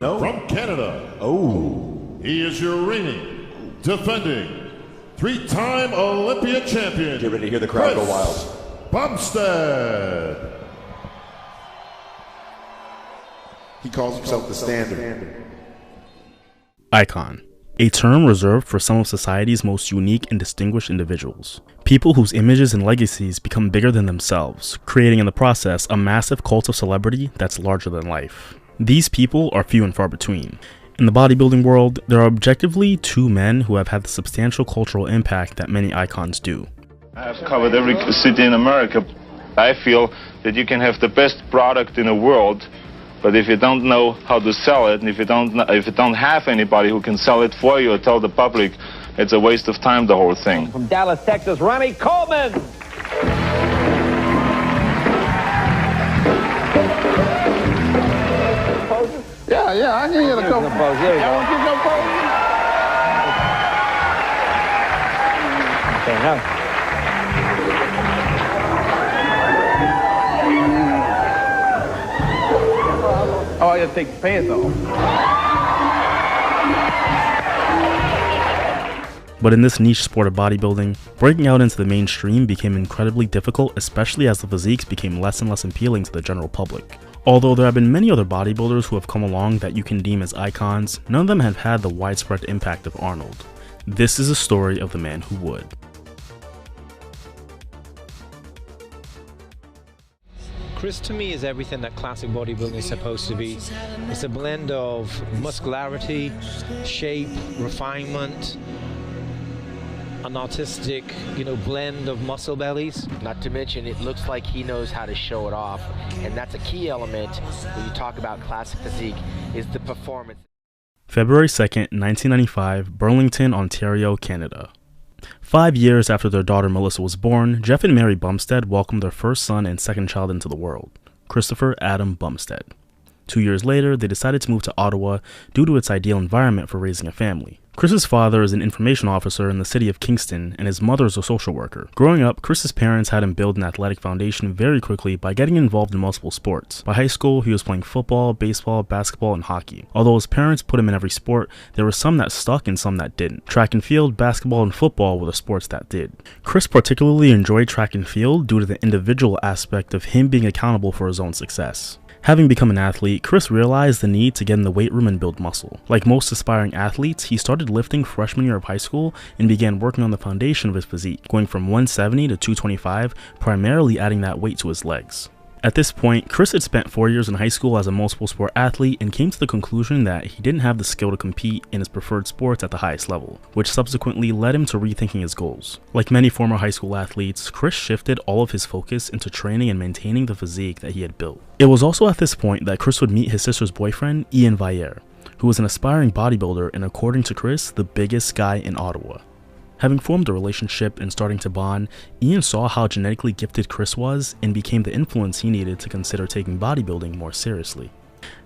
From Canada, he is your reigning, defending, three-time Olympia champion. Get ready to hear the crowd go wild. Bumstead. He calls himself the standard. Icon, a term reserved for some of society's most unique and distinguished individuals. People whose images and legacies become bigger than themselves, creating in the process a massive cult of celebrity that's larger than life. These people are few and far between. In the bodybuilding world, there are objectively two men who have had the substantial cultural impact that many icons do. I have covered every city in America. I feel that you can have the best product in the world, but if you don't know how to sell it, and if you don't have anybody who can sell it for you or tell the public, it's a waste of time, the whole thing. From Dallas, Texas, Ronnie Coleman. Yeah, I can hear the couple. There you go. Want to get your pose? Okay, now. Oh, I gotta take the pants off. But in this niche sport of bodybuilding, breaking out into the mainstream became incredibly difficult, especially as the physiques became less and less appealing to the general public. Although there have been many other bodybuilders who have come along that you can deem as icons, none of them have had the widespread impact of Arnold. This is a story of the man who would. Chris to me is everything that classic bodybuilding is supposed to be. It's a blend of muscularity, shape, refinement, an artistic, blend of muscle bellies. Not to mention, it looks like he knows how to show it off, and that's a key element when you talk about classic physique, is the performance. February 2nd, 1995, Burlington, Ontario, Canada. 5 years after their daughter Melissa was born, Jeff and Mary Bumstead welcomed their first son and second child into the world, Christopher Adam Bumstead. 2 years later, they decided to move to Ottawa due to its ideal environment for raising a family. Chris's father is an information officer in the city of Kingston, and his mother is a social worker. Growing up, Chris's parents had him build an athletic foundation very quickly by getting involved in multiple sports. By high school, he was playing football, baseball, basketball, and hockey. Although his parents put him in every sport, there were some that stuck and some that didn't. Track and field, basketball, and football were the sports that did. Chris particularly enjoyed track and field due to the individual aspect of him being accountable for his own success. Having become an athlete, Chris realized the need to get in the weight room and build muscle. Like most aspiring athletes, he started lifting freshman year of high school and began working on the foundation of his physique, going from 170 to 225, primarily adding that weight to his legs. At this point, Chris had spent 4 years in high school as a multiple sport athlete and came to the conclusion that he didn't have the skill to compete in his preferred sports at the highest level, which subsequently led him to rethinking his goals. Like many former high school athletes, Chris shifted all of his focus into training and maintaining the physique that he had built. It was also at this point that Chris would meet his sister's boyfriend, Ian Vaier, who was an aspiring bodybuilder and, according to Chris, the biggest guy in Ottawa. Having formed a relationship and starting to bond, Ian saw how genetically gifted Chris was and became the influence he needed to consider taking bodybuilding more seriously.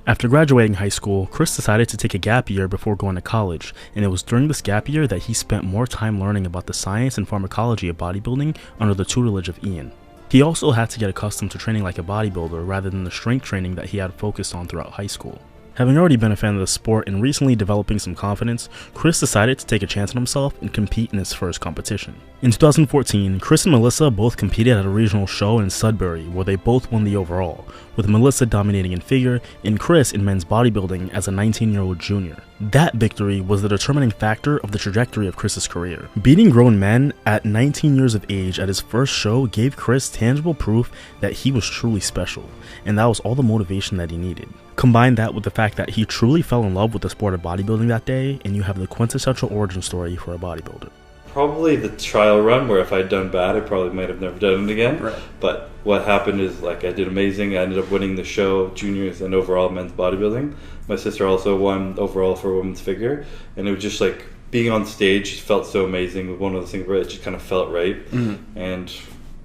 After graduating high school, Chris decided to take a gap year before going to college, and it was during this gap year that he spent more time learning about the science and pharmacology of bodybuilding under the tutelage of Ian. He also had to get accustomed to training like a bodybuilder rather than the strength training that he had focused on throughout high school. Having already been a fan of the sport and recently developing some confidence, Chris decided to take a chance on himself and compete in his first competition. In 2014, Chris and Melissa both competed at a regional show in Sudbury where they both won the overall, with Melissa dominating in figure and Chris in men's bodybuilding as a 19-year-old junior. That victory was the determining factor of the trajectory of Chris's career. Beating grown men at 19 years of age at his first show gave Chris tangible proof that he was truly special, and that was all the motivation that he needed. Combine that with the fact that he truly fell in love with the sport of bodybuilding that day, and you have the quintessential origin story for a bodybuilder. Probably the trial run, where if I'd done bad, I probably might have never done it again. Right. But what happened is, I did amazing. I ended up winning the show, juniors and overall men's bodybuilding. My sister also won overall for women's figure, and it was just being on stage felt so amazing. One of the things where it just kind of felt right, and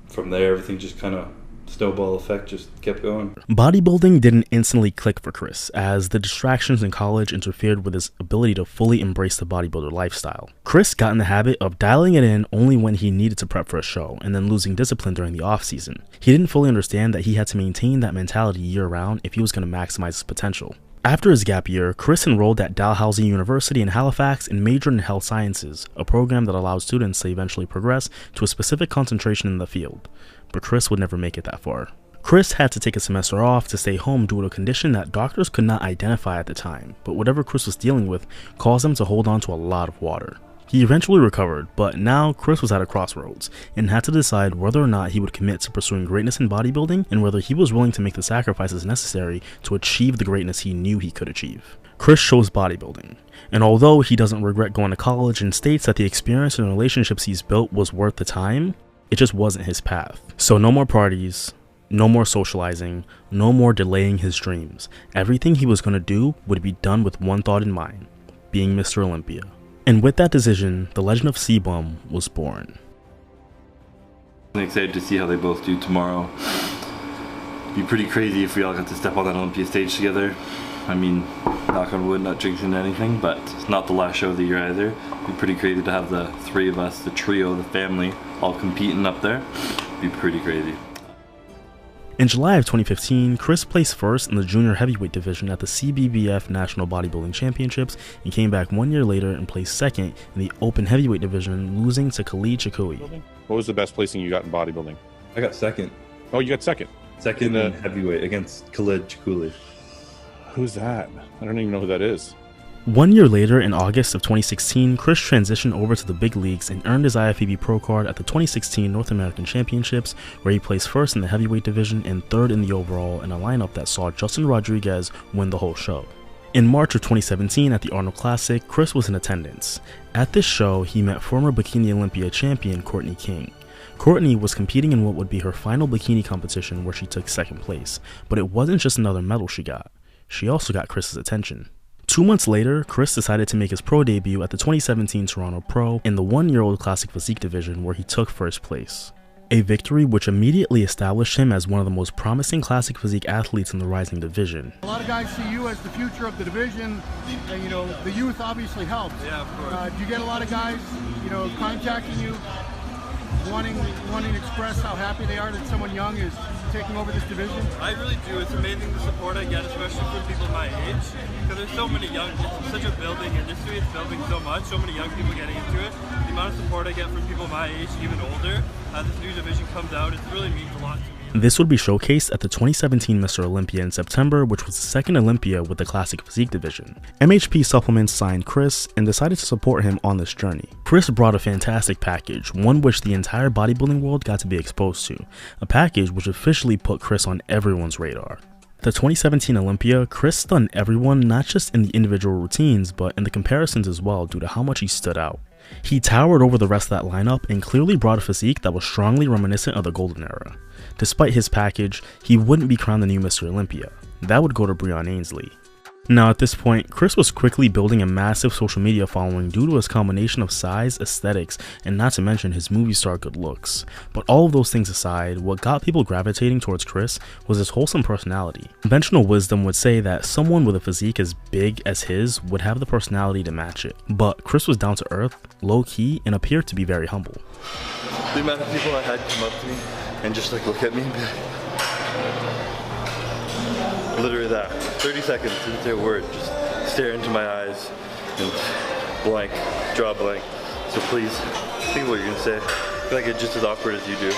from there everything just kind of snowball effect just kept going. Bodybuilding didn't instantly click for Chris, as the distractions in college interfered with his ability to fully embrace the bodybuilder lifestyle. Chris got in the habit of dialing it in only when he needed to prep for a show, and then losing discipline during the off season. He didn't fully understand that he had to maintain that mentality year-round if he was going to maximize his potential. After his gap year, Chris enrolled at Dalhousie University in Halifax and majored in health sciences, a program that allows students to eventually progress to a specific concentration in the field. But Chris would never make it that far. Chris had to take a semester off to stay home due to a condition that doctors could not identify at the time, but whatever Chris was dealing with caused him to hold on to a lot of water. He eventually recovered, but now Chris was at a crossroads and had to decide whether or not he would commit to pursuing greatness in bodybuilding and whether he was willing to make the sacrifices necessary to achieve the greatness he knew he could achieve. Chris chose bodybuilding, and although he doesn't regret going to college and states that the experience and relationships he's built was worth the time, it just wasn't his path. So no more parties, no more socializing, no more delaying his dreams. Everything he was going to do would be done with one thought in mind, being Mr. Olympia. And with that decision, the legend of C-Bum was born. I'm excited to see how they both do tomorrow. It'd be pretty crazy if we all got to step on that Olympia stage together. I mean, knock on wood, not jinxing anything, but it's not the last show of the year either. It'd be pretty crazy to have the three of us, the trio, the family, all competing up there. It'd be pretty crazy. In July of 2015, Chris placed first in the junior heavyweight division at the CBBF National Bodybuilding Championships and came back 1 year later and placed second in the open heavyweight division, losing to Khalid Chakui. What was the best placing you got in bodybuilding? I got second. Oh, you got second? Second in heavyweight against Khalid Chakui. Who's that? I don't even know who that is. 1 year later, in August of 2016, Chris transitioned over to the big leagues and earned his IFBB Pro card at the 2016 North American Championships, where he placed first in the heavyweight division and third in the overall in a lineup that saw Justin Rodriguez win the whole show. In March of 2017 at the Arnold Classic, Chris was in attendance. At this show, he met former Bikini Olympia champion Courtney King. Courtney was competing in what would be her final bikini competition where she took second place, but it wasn't just another medal she got. She also got Chris's attention. 2 months later, Chris decided to make his pro debut at the 2017 Toronto Pro in the 1-year-old Classic Physique division where he took first place. A victory which immediately established him as one of the most promising Classic Physique athletes in the rising division. A lot of guys see you as the future of the division, and the youth obviously helps. Yeah, of course. Do you get a lot of guys, contacting you, wanting to express how happy they are that someone young is taking over this division? I really do. It's amazing the support I get, especially from people my age, because there's so many young, it's such a building industry, it's building so much, so many young people getting into it. The amount of support I get from people my age, even older, as this new division comes out, it really means a lot to me. This would be showcased at the 2017 Mr. Olympia in September, which was the second Olympia with the Classic Physique division. MHP Supplements signed Chris and decided to support him on this journey. Chris brought a fantastic package, one which the entire bodybuilding world got to be exposed to, a package which officially put Chris on everyone's radar. The 2017 Olympia, Chris stunned everyone not just in the individual routines, but in the comparisons as well due to how much he stood out. He towered over the rest of that lineup and clearly brought a physique that was strongly reminiscent of the golden era. Despite his package, he wouldn't be crowned the new Mr. Olympia. That would go to Breon Ainsley. Now at this point, Chris was quickly building a massive social media following due to his combination of size, aesthetics, and not to mention his movie star good looks. But all of those things aside, what got people gravitating towards Chris was his wholesome personality. Conventional wisdom would say that someone with a physique as big as his would have the personality to match it. But Chris was down to earth, low-key, and appeared to be very humble. The amount of people I had come up to me and just look at me and be like, literally that. 30 seconds, didn't say a word, just stare into my eyes and blank, draw blank. So please, think of what you're gonna say. I feel like it's just as awkward as you do.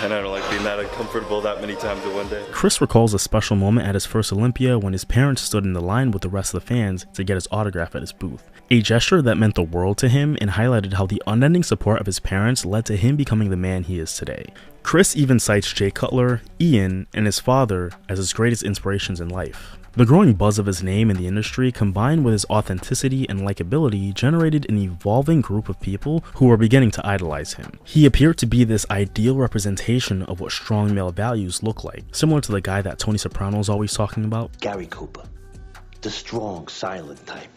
And I don't like being that uncomfortable that many times in one day. Chris recalls a special moment at his first Olympia when his parents stood in the line with the rest of the fans to get his autograph at his booth. A gesture that meant the world to him and highlighted how the unending support of his parents led to him becoming the man he is today. Chris even cites Jay Cutler, Ian, and his father as his greatest inspirations in life. The growing buzz of his name in the industry combined with his authenticity and likability generated an evolving group of people who were beginning to idolize him. He appeared to be this ideal representation of what strong male values look like, similar to the guy that Tony Soprano is always talking about, Gary Cooper, the strong, silent type.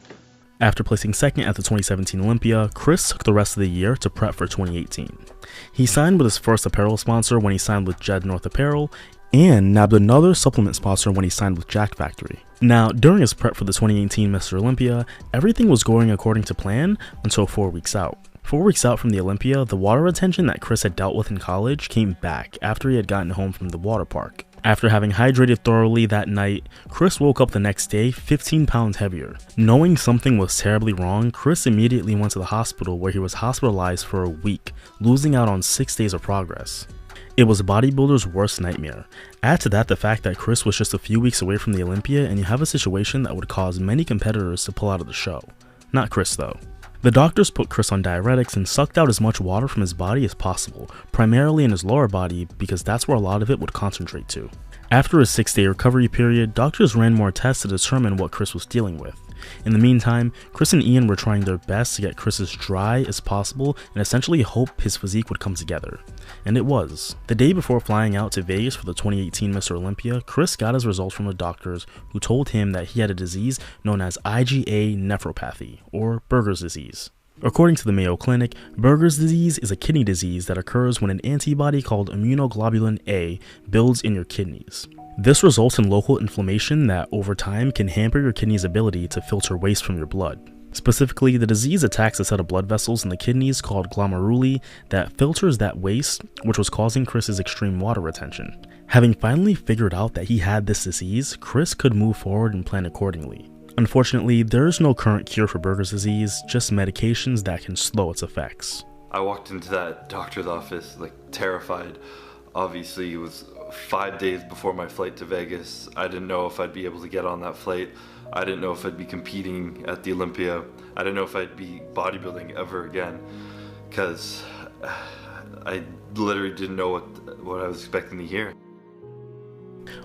After placing second at the 2017 Olympia, Chris took the rest of the year to prep for 2018. He signed with his first apparel sponsor when he signed with Jed North Apparel, and nabbed another supplement sponsor when he signed with Jack Factory. Now, during his prep for the 2018 Mr. Olympia, everything was going according to plan until 4 weeks out. 4 weeks out from the Olympia, the water retention that Chris had dealt with in college came back after he had gotten home from the water park. After having hydrated thoroughly that night, Chris woke up the next day 15 pounds heavier. Knowing something was terribly wrong, Chris immediately went to the hospital where he was hospitalized for a week, losing out on 6 days of progress. It was a bodybuilder's worst nightmare. Add to that the fact that Chris was just a few weeks away from the Olympia, and you have a situation that would cause many competitors to pull out of the show. Not Chris though. The doctors put Chris on diuretics and sucked out as much water from his body as possible, primarily in his lower body because that's where a lot of it would concentrate to. After a 6-day recovery period, doctors ran more tests to determine what Chris was dealing with. In the meantime, Chris and Ian were trying their best to get Chris as dry as possible and essentially hope his physique would come together. And it was. The day before flying out to Vegas for the 2018 Mr. Olympia, Chris got his results from the doctors who told him that he had a disease known as IgA nephropathy, or Buerger's disease. According to the Mayo Clinic, Buerger's disease is a kidney disease that occurs when an antibody called immunoglobulin A builds in your kidneys. This results in local inflammation that over time can hamper your kidney's ability to filter waste from your blood. Specifically, the disease attacks a set of blood vessels in the kidneys called glomeruli that filters that waste, which was causing Chris's extreme water retention. Having finally figured out that he had this disease, Chris could move forward and plan accordingly. Unfortunately, there is no current cure for Buerger's disease, just medications that can slow its effects. I walked into that doctor's office terrified. Obviously, it was 5 days before my flight to Vegas. I didn't know if I'd be able to get on that flight. I didn't know if I'd be competing at the Olympia. I didn't know if I'd be bodybuilding ever again, because I literally didn't know what I was expecting to hear.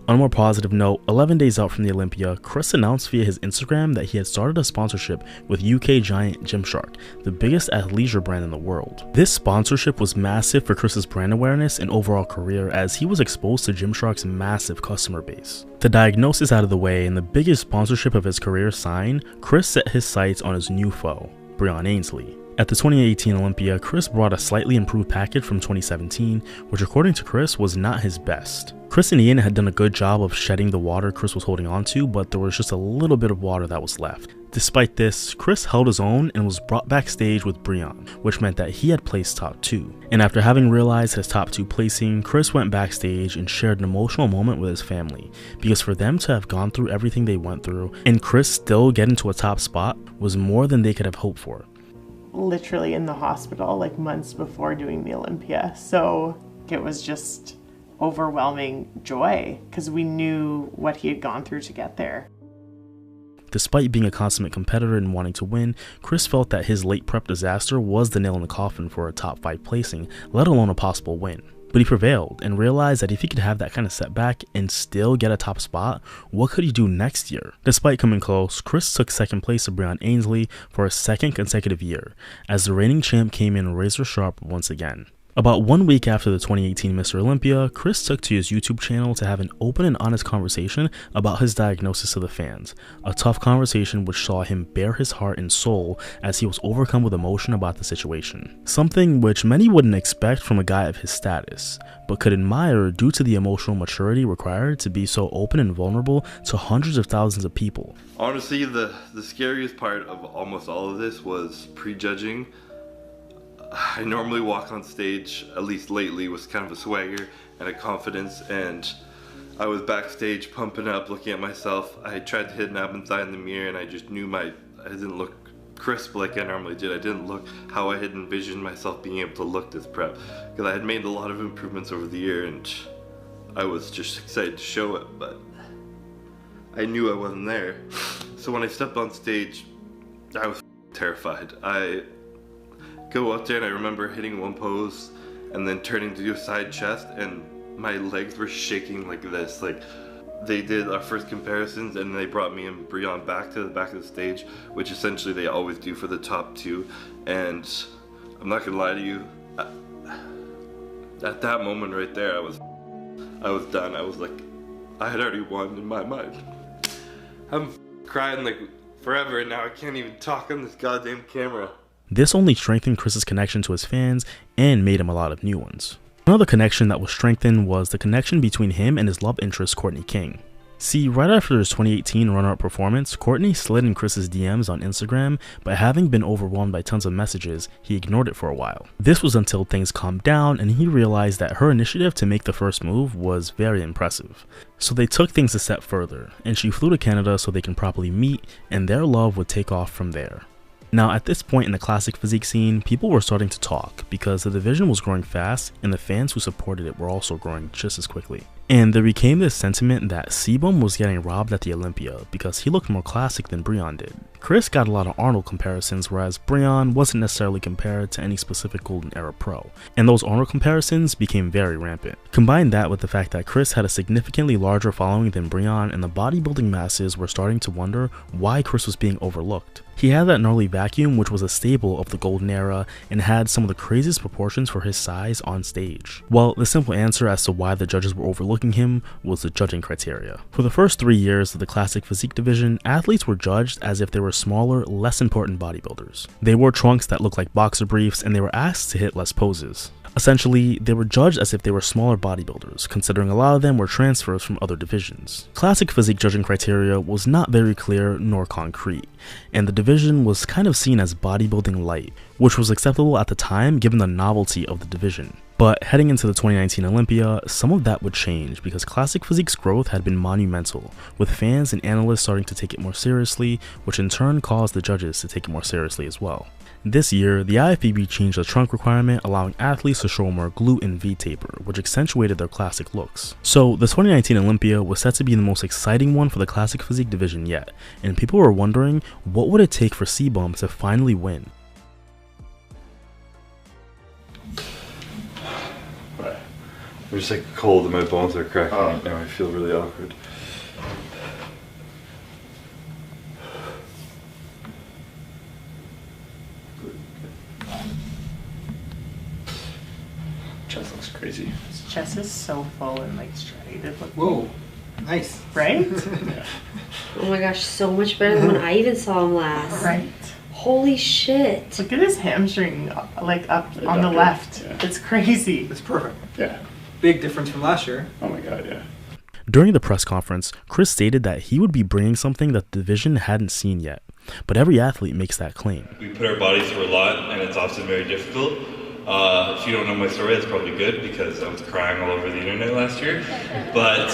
On a more positive note, 11 days out from the Olympia, Chris announced via his Instagram that he had started a sponsorship with UK giant Gymshark, the biggest athleisure brand in the world. This sponsorship was massive for Chris's brand awareness and overall career, as he was exposed to Gymshark's massive customer base. The diagnosis out of the way and the biggest sponsorship of his career signed, Chris set his sights on his new foe, Breon Ainsley. At the 2018 Olympia, Chris brought a slightly improved package from 2017, which according to Chris was not his best. Chris and Ian had done a good job of shedding the water Chris was holding onto, but there was just a little bit of water that was left. Despite this, Chris held his own and was brought backstage with Breon, which meant that he had placed top 2. And after having realized his top 2 placing, Chris went backstage and shared an emotional moment with his family, because for them to have gone through everything they went through and Chris still get into a top spot was more than they could have hoped for. Literally in the hospital months before doing the Olympia, so it was just overwhelming joy because we knew what he had gone through to get there. Despite being a consummate competitor and wanting to win, Chris felt that his late prep disaster was the nail in the coffin for a top 5 placing, let alone a possible win. But he prevailed and realized that if he could have that kind of setback and still get a top spot, what could he do next year? Despite coming close, Chris took second place to Breon Ainsley for a second consecutive year, as the reigning champ came in razor sharp once again. About 1 week after the 2018 Mr. Olympia, Chris took to his YouTube channel to have an open and honest conversation about his diagnosis to the fans. A tough conversation which saw him bare his heart and soul as he was overcome with emotion about the situation. Something which many wouldn't expect from a guy of his status, but could admire due to the emotional maturity required to be so open and vulnerable to hundreds of thousands of people. Honestly, the scariest part of almost all of this was prejudging. I normally walk on stage, at least lately, with kind of a swagger and a confidence, and I was backstage pumping up, looking at myself. I tried to hit an ab inside in the mirror, and I just knew I didn't look crisp like I normally did. I didn't look how I had envisioned myself being able to look this prep, because I had made a lot of improvements over the year, and I was just excited to show it, but I knew I wasn't there. So when I stepped on stage, I was terrified. I go out there and I remember hitting one pose and then turning to do a side chest, and my legs were shaking like this. They did our first comparisons and they brought me and Breon back to the back of the stage, which essentially they always do for the top 2. And I'm not gonna lie to you, at that moment right there, I was done. I was like, I had already won in my mind. I'm crying forever, and now I can't even talk on this goddamn camera. This only strengthened Chris's connection to his fans and made him a lot of new ones. Another connection that was strengthened was the connection between him and his love interest Courtney King. See, right after his 2018 runner-up performance, Courtney slid in Chris's DMs on Instagram, but having been overwhelmed by tons of messages, he ignored it for a while. This was until things calmed down and he realized that her initiative to make the first move was very impressive. So they took things a step further, and she flew to Canada so they can properly meet, and their love would take off from there. Now, at this point in the classic physique scene, people were starting to talk because the division was growing fast and the fans who supported it were also growing just as quickly. And there became this sentiment that Sebum was getting robbed at the Olympia because he looked more classic than Breon did. Chris got a lot of Arnold comparisons, whereas Breon wasn't necessarily compared to any specific Golden Era pro, and those Arnold comparisons became very rampant. Combine that with the fact that Chris had a significantly larger following than Breon, and the bodybuilding masses were starting to wonder why Chris was being overlooked. He had that gnarly vacuum, which was a staple of the Golden Era, and had some of the craziest proportions for his size on stage. Well, the simple answer as to why the judges were overlooking him was the judging criteria. For the first 3 years of the classic physique division, athletes were judged as if they were smaller, less important bodybuilders. They wore trunks that looked like boxer briefs, and they were asked to hit less poses. Essentially, they were judged as if they were smaller bodybuilders, considering a lot of them were transfers from other divisions. Classic physique judging criteria was not very clear nor concrete, and the division was kind of seen as bodybuilding light, which was acceptable at the time given the novelty of the division. But heading into the 2019 Olympia, some of that would change because classic physique's growth had been monumental, with fans and analysts starting to take it more seriously, which in turn caused the judges to take it more seriously as well. This year, the IFBB changed the trunk requirement, allowing athletes to show more glute and V-taper, which accentuated their classic looks. So, the 2019 Olympia was set to be the most exciting one for the classic physique division yet, and people were wondering what would it take for Sebum to finally win. I'm just like cold and my bones are cracking right now. I feel really awkward. Chest looks crazy. His chest is so full and like striated. Whoa, nice. Right? Yeah. Oh my gosh, so much better than when I even saw him last. Right. Holy shit. Look at his hamstring, like up on the left. Yeah. It's crazy. It's perfect. Yeah. Big difference from last year. Oh my god, yeah. During the press conference, Chris stated that he would be bringing something that the division hadn't seen yet, but every athlete makes that claim. We put our bodies through a lot, and it's often very difficult. If you don't know my story, that's probably good because I was crying all over the internet last year. But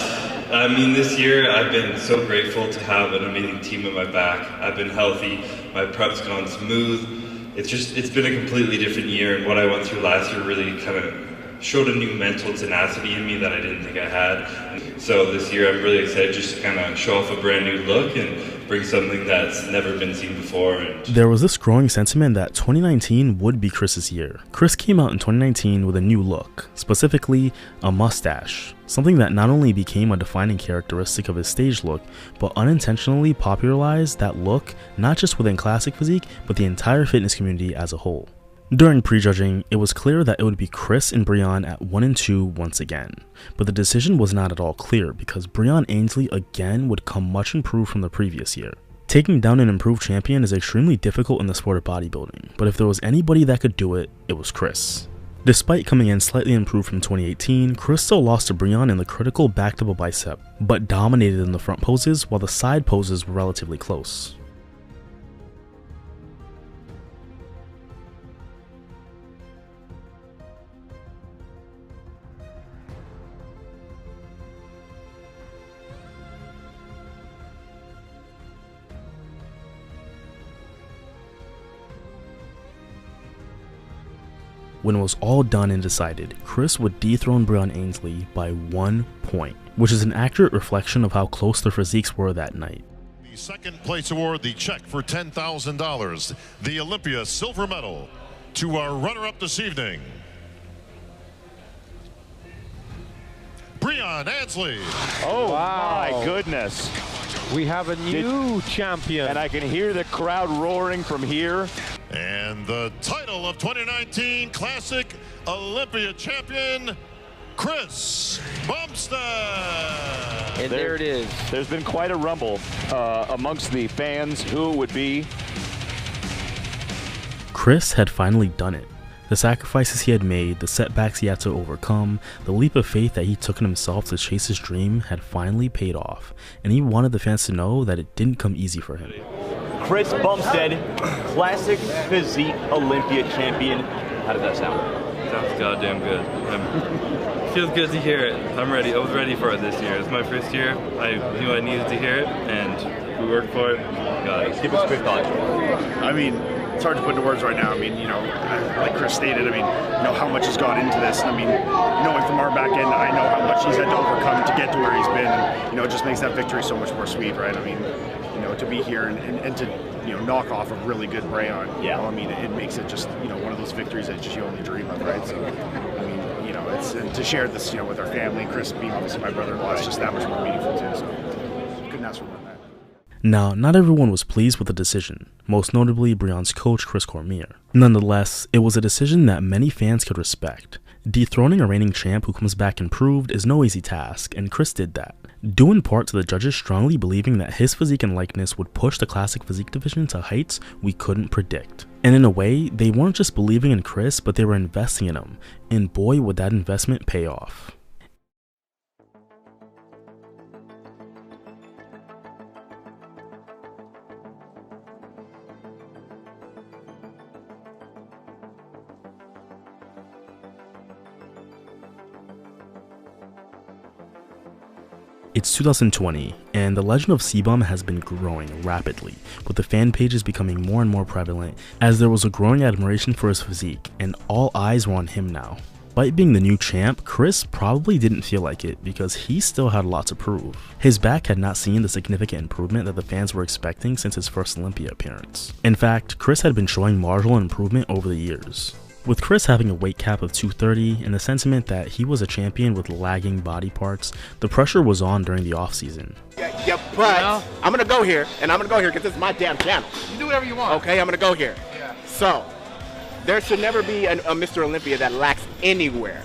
I mean, this year I've been so grateful to have an amazing team at my back. I've been healthy, my prep's gone smooth. It's been a completely different year, and what I went through last year really kind of showed a new mental tenacity in me that I didn't think I had. So this year I'm really excited just to kind of show off a brand new look and bring something that's never been seen before. There was this growing sentiment that 2019 would be Chris's year. Chris came out in 2019 with a new look, specifically a mustache, something that not only became a defining characteristic of his stage look, but unintentionally popularized that look not just within classic physique, but the entire fitness community as a whole. During prejudging, it was clear that it would be Chris and Breon at 1 and 2 once again, but the decision was not at all clear because Breon Ainsley again would come much improved from the previous year. Taking down an improved champion is extremely difficult in the sport of bodybuilding, but if there was anybody that could do it, it was Chris. Despite coming in slightly improved from 2018, Chris still lost to Breon in the critical back double bicep, but dominated in the front poses while the side poses were relatively close. When it was all done and decided, Chris would dethrone Breon Ainsley by 1 point, which is an accurate reflection of how close their physiques were that night. The second place award, the check for $10,000, the Olympia silver medal, to our runner-up this evening, Breon Ainsley. Oh, Wow. my goodness. We have a new champion. And I can hear the crowd roaring from here. And the title of 2019 Classic Olympia champion, Chris Bumstead. And there it is. There's been quite a rumble amongst the fans who it would be. Chris had finally done it. The sacrifices he had made, the setbacks he had to overcome, the leap of faith that he took in himself to chase his dream had finally paid off, and he wanted the fans to know that it didn't come easy for him. Chris Bumstead, Classic Physique Olympia champion. How does that sound? Sounds goddamn good. Feels good to hear it. I'm ready. I was ready for it this year. It's my first year. I knew I needed to hear it, and we worked for it. Got it. Give us a quick thought. I mean, it's hard to put into words right now. I mean, like Chris stated, I mean, how much has gone into this. I mean, knowing from our back end, I know how much he's had to overcome to get to where he's been. And, it just makes that victory so much more sweet, right? I mean, to be here and to, knock off a really good Brayon, I mean, it makes it just, one of those victories that just you only dream of, right? So, I mean, it's, and to share this, with our family, Chris being obviously my brother-in-law, it's just that much more meaningful too. So, couldn't ask for more than that. Now, not everyone was pleased with the decision, most notably Brayon's coach, Chris Cormier. Nonetheless, it was a decision that many fans could respect. Dethroning a reigning champ who comes back improved is no easy task, and Chris did that, due in part to the judges strongly believing that his physique and likeness would push the Classic Physique division to heights we couldn't predict. And in a way, they weren't just believing in Chris, but they were investing in him, and boy would that investment pay off. It's 2020, and the legend of CBum has been growing rapidly, with the fan pages becoming more and more prevalent as there was a growing admiration for his physique, and all eyes were on him now. Despite being the new champ, Chris probably didn't feel like it because he still had a lot to prove. His back had not seen the significant improvement that the fans were expecting since his first Olympia appearance. In fact, Chris had been showing marginal improvement over the years. With Chris having a weight cap of 230 and the sentiment that he was a champion with lagging body parts, the pressure was on during the offseason. Yeah, but I'm going to go here, and I'm going to go here because this is my damn channel. You do whatever you want. Okay, I'm going to go here. Yeah. So, there should never be a Mr. Olympia that lacks anywhere.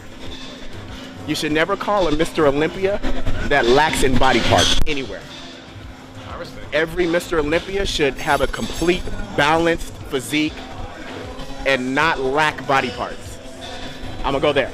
You should never call a Mr. Olympia that lacks in body parts anywhere. I respect. Every Mr. Olympia should have a complete, balanced physique and not lack body parts. I'm gonna go there.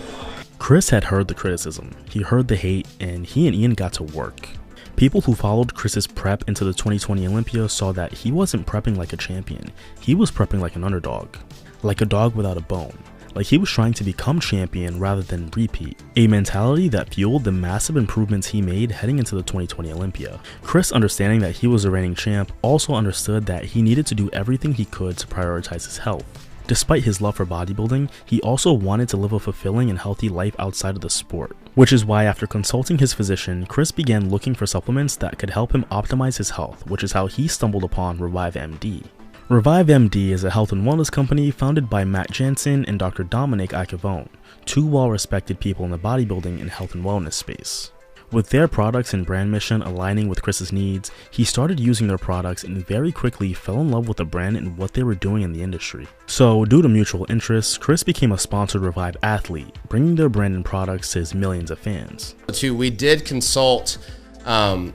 Chris had heard the criticism, he heard the hate, and he and Ian got to work. People who followed Chris's prep into the 2020 Olympia saw that he wasn't prepping like a champion, he was prepping like an underdog. Like a dog without a bone. Like he was trying to become champion rather than repeat, a mentality that fueled the massive improvements he made heading into the 2020 Olympia. Chris, understanding that he was a reigning champ, also understood that he needed to do everything he could to prioritize his health. Despite his love for bodybuilding, he also wanted to live a fulfilling and healthy life outside of the sport, which is why after consulting his physician, Chris began looking for supplements that could help him optimize his health, which is how he stumbled upon Revive MD. Revive MD is a health and wellness company founded by Matt Jansen and Dr. Dominic Icavone, two well-respected people in the bodybuilding and health and wellness space. With their products and brand mission aligning with Chris's needs, he started using their products and very quickly fell in love with the brand and what they were doing in the industry. So, due to mutual interests, Chris became a sponsored Revive athlete, bringing their brand and products to his millions of fans. We did consult, I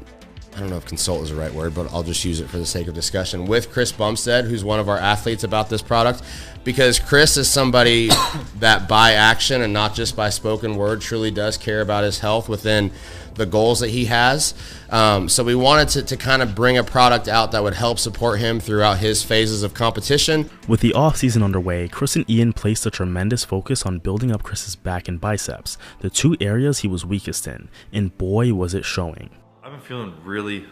don't know if consult is the right word, but I'll just use it for the sake of discussion, with Chris Bumstead, who's one of our athletes, about this product, because Chris is somebody that by action and not just by spoken word truly does care about his health within the goals that he has. So we wanted to kind of bring a product out that would help support him throughout his phases of competition. With the off-season underway, Chris and Ian placed a tremendous focus on building up Chris's back and biceps, the two areas he was weakest in, and boy was it showing. I've been feeling really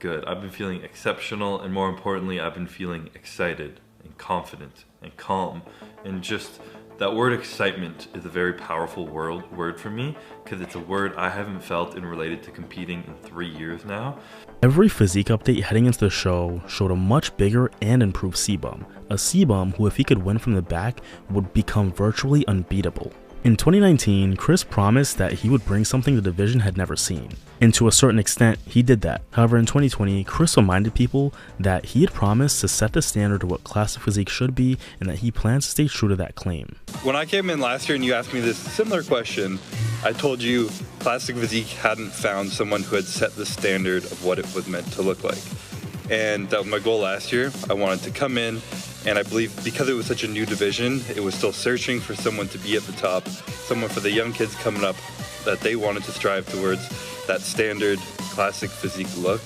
good. I've been feeling exceptional, and more importantly, I've been feeling excited and confident and calm, and just that word excitement is a very powerful word for me because it's a word I haven't felt and related to competing in 3 years now. Every physique update heading into the show showed a much bigger and improved CBum, a CBum who, if he could win from the back, would become virtually unbeatable. In 2019, Chris promised that he would bring something the division had never seen, and to a certain extent, he did that. However, in 2020, Chris reminded people that he had promised to set the standard of what Classic Physique should be, and that he plans to stay true to that claim. When I came in last year and you asked me this similar question, I told you Classic Physique hadn't found someone who had set the standard of what it was meant to look like. And that was my goal last year. I wanted to come in And I believe because it was such a new division, it was still searching for someone to be at the top, someone for the young kids coming up that they wanted to strive towards that standard classic physique look.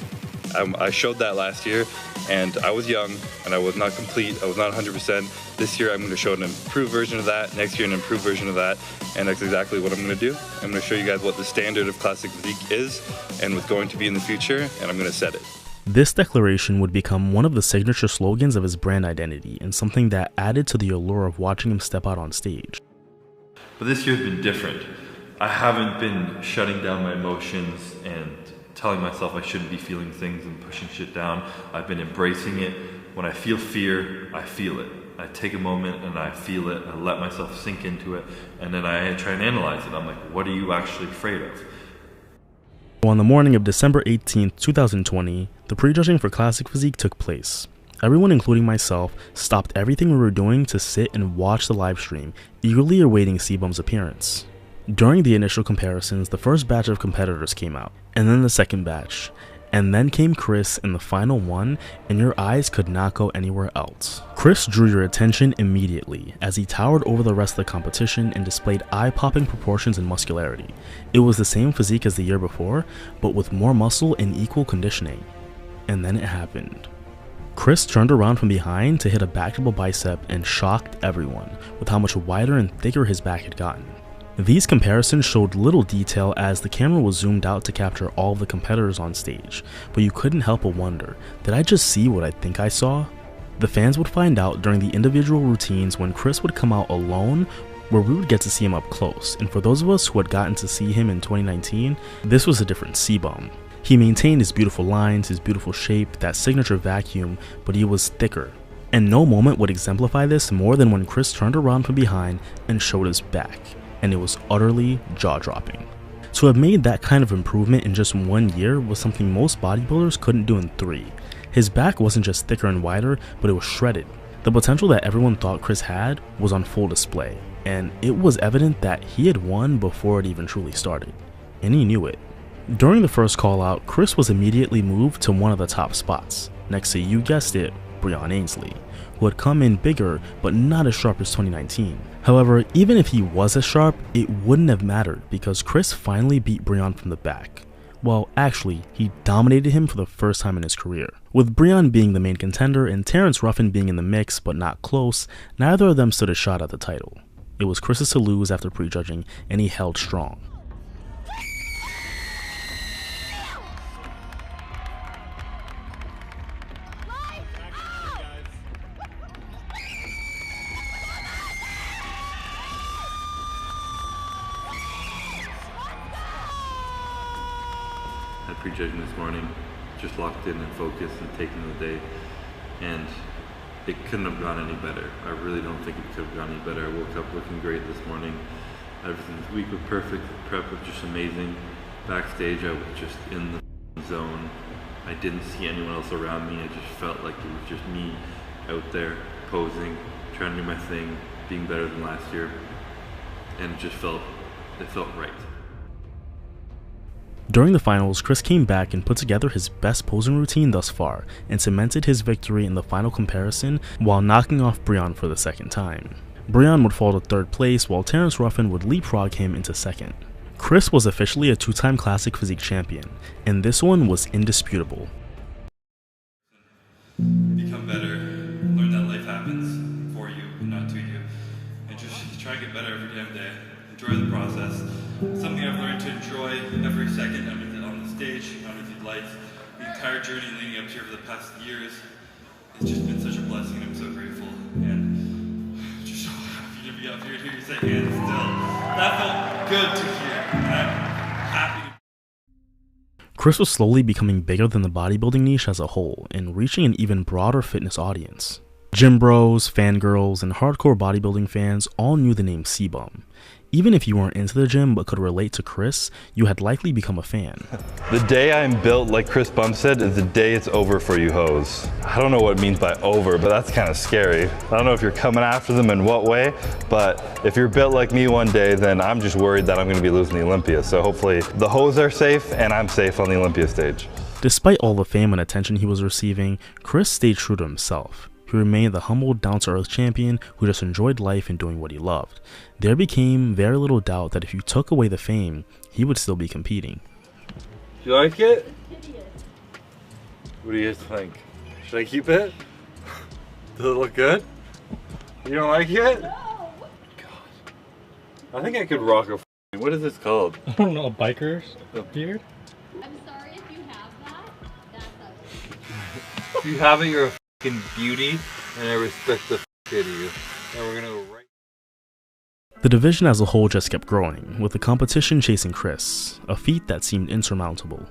I showed that last year, and I was young, and I was not complete, I was not 100%. This year I'm going to show an improved version of that, next year an improved version of that, and that's exactly what I'm going to do. I'm going to show you guys what the standard of classic physique is, and what's going to be in the future, and I'm going to set it. This declaration would become one of the signature slogans of his brand identity, and something that added to the allure of watching him step out on stage. But this year's been different. I haven't been shutting down my emotions and telling myself I shouldn't be feeling things and pushing shit down. I've been embracing it. When I feel fear, I feel it. I take a moment and I feel it. I let myself sink into it, and then I try and analyze it. I'm like, what are you actually afraid of? On the morning of December 18th, 2020, the prejudging for Classic Physique took place. Everyone, including myself, stopped everything we were doing to sit and watch the live stream, eagerly awaiting C-Bum's appearance. During the initial comparisons, the first batch of competitors came out, and then the second batch, and then came Chris in the final one, and your eyes could not go anywhere else. Chris drew your attention immediately as he towered over the rest of the competition and displayed eye-popping proportions and muscularity. It was the same physique as the year before, but with more muscle and equal conditioning. And then it happened. Chris turned around from behind to hit a back double bicep and shocked everyone with how much wider and thicker his back had gotten. These comparisons showed little detail as the camera was zoomed out to capture all of the competitors on stage, but you couldn't help but wonder, did I just see what I think I saw? The fans would find out during the individual routines when Chris would come out alone, where we would get to see him up close, and for those of us who had gotten to see him in 2019, this was a different C-Bum. He maintained his beautiful lines, his beautiful shape, that signature vacuum, but he was thicker. And no moment would exemplify this more than when Chris turned around from behind and showed his back. And it was utterly jaw-dropping. To have made that kind of improvement in just 1 year was something most bodybuilders couldn't do in 3. His back wasn't just thicker and wider, but it was shredded. The potential that everyone thought Chris had was on full display, and it was evident that he had won before it even truly started. And he knew it. During the first call out, Chris was immediately moved to one of the top spots, next to, you guessed it, Breon Ainsley, who had come in bigger but not as sharp as 2019. However, even if he was as sharp, it wouldn't have mattered because Chris finally beat Breon from the back. Well, actually, he dominated him for the first time in his career. With Breon being the main contender and Terrence Ruffin being in the mix but not close, neither of them stood a shot at the title. It was Chris's to lose after prejudging, and he held strong. Prejudging this morning, just locked in and focused and taking the day, and it couldn't have gone any better. I really don't think it could have gone any better. I woke up looking great this morning. Everything this week was perfect. The prep was just amazing. Backstage, I was just in the zone. I didn't see anyone else around me. I just felt like it was just me out there posing, trying to do my thing, being better than last year, and it felt right. During the finals, Chris came back and put together his best posing routine thus far and cemented his victory in the final comparison while knocking off Breon for the second time. Breon would fall to third place while Terrence Ruffin would leapfrog him into second. Chris was officially a 2-time Classic Physique champion, and this one was indisputable. Become better, learn that life happens for you and not to you, and just try to get better every damn day. Enjoy the process. Something I've learned to enjoy every second on the stage, under these lights. The entire journey leading up to here for the past years, it's just been such a blessing, and I'm so grateful. And I'm just so happy to be up here to hear you say hands still. That felt good to hear, and I'm happy. Chris was slowly becoming bigger than the bodybuilding niche as a whole and reaching an even broader fitness audience. Gym bros, fangirls, and hardcore bodybuilding fans all knew the name C-Bum. Even if you weren't into the gym but could relate to Chris, you had likely become a fan. The day I'm built like Chris Bumstead is the day it's over for you hoes. I don't know what it means by over, but that's kind of scary. I don't know if you're coming after them in what way, but if you're built like me one day, then I'm just worried that I'm going to be losing the Olympia. So hopefully the hoes are safe and I'm safe on the Olympia stage. Despite all the fame and attention he was receiving, Chris stayed true to himself. he remained the humble, down-to-earth champion who just enjoyed life and doing what he loved. There became very little doubt that if you took away the fame, he would still be competing. Do you like it? What do you guys think? Should I keep it? Does it look good? You don't like it? No. God. I think I could rock a what is this called? I don't know, a biker's beard? I'm sorry if you have that. That's okay. If you have it, you're a fucking beauty, and I respect the shit of you. And we're gonna go right. The division as a whole just kept growing, with the competition chasing Chris, a feat that seemed insurmountable.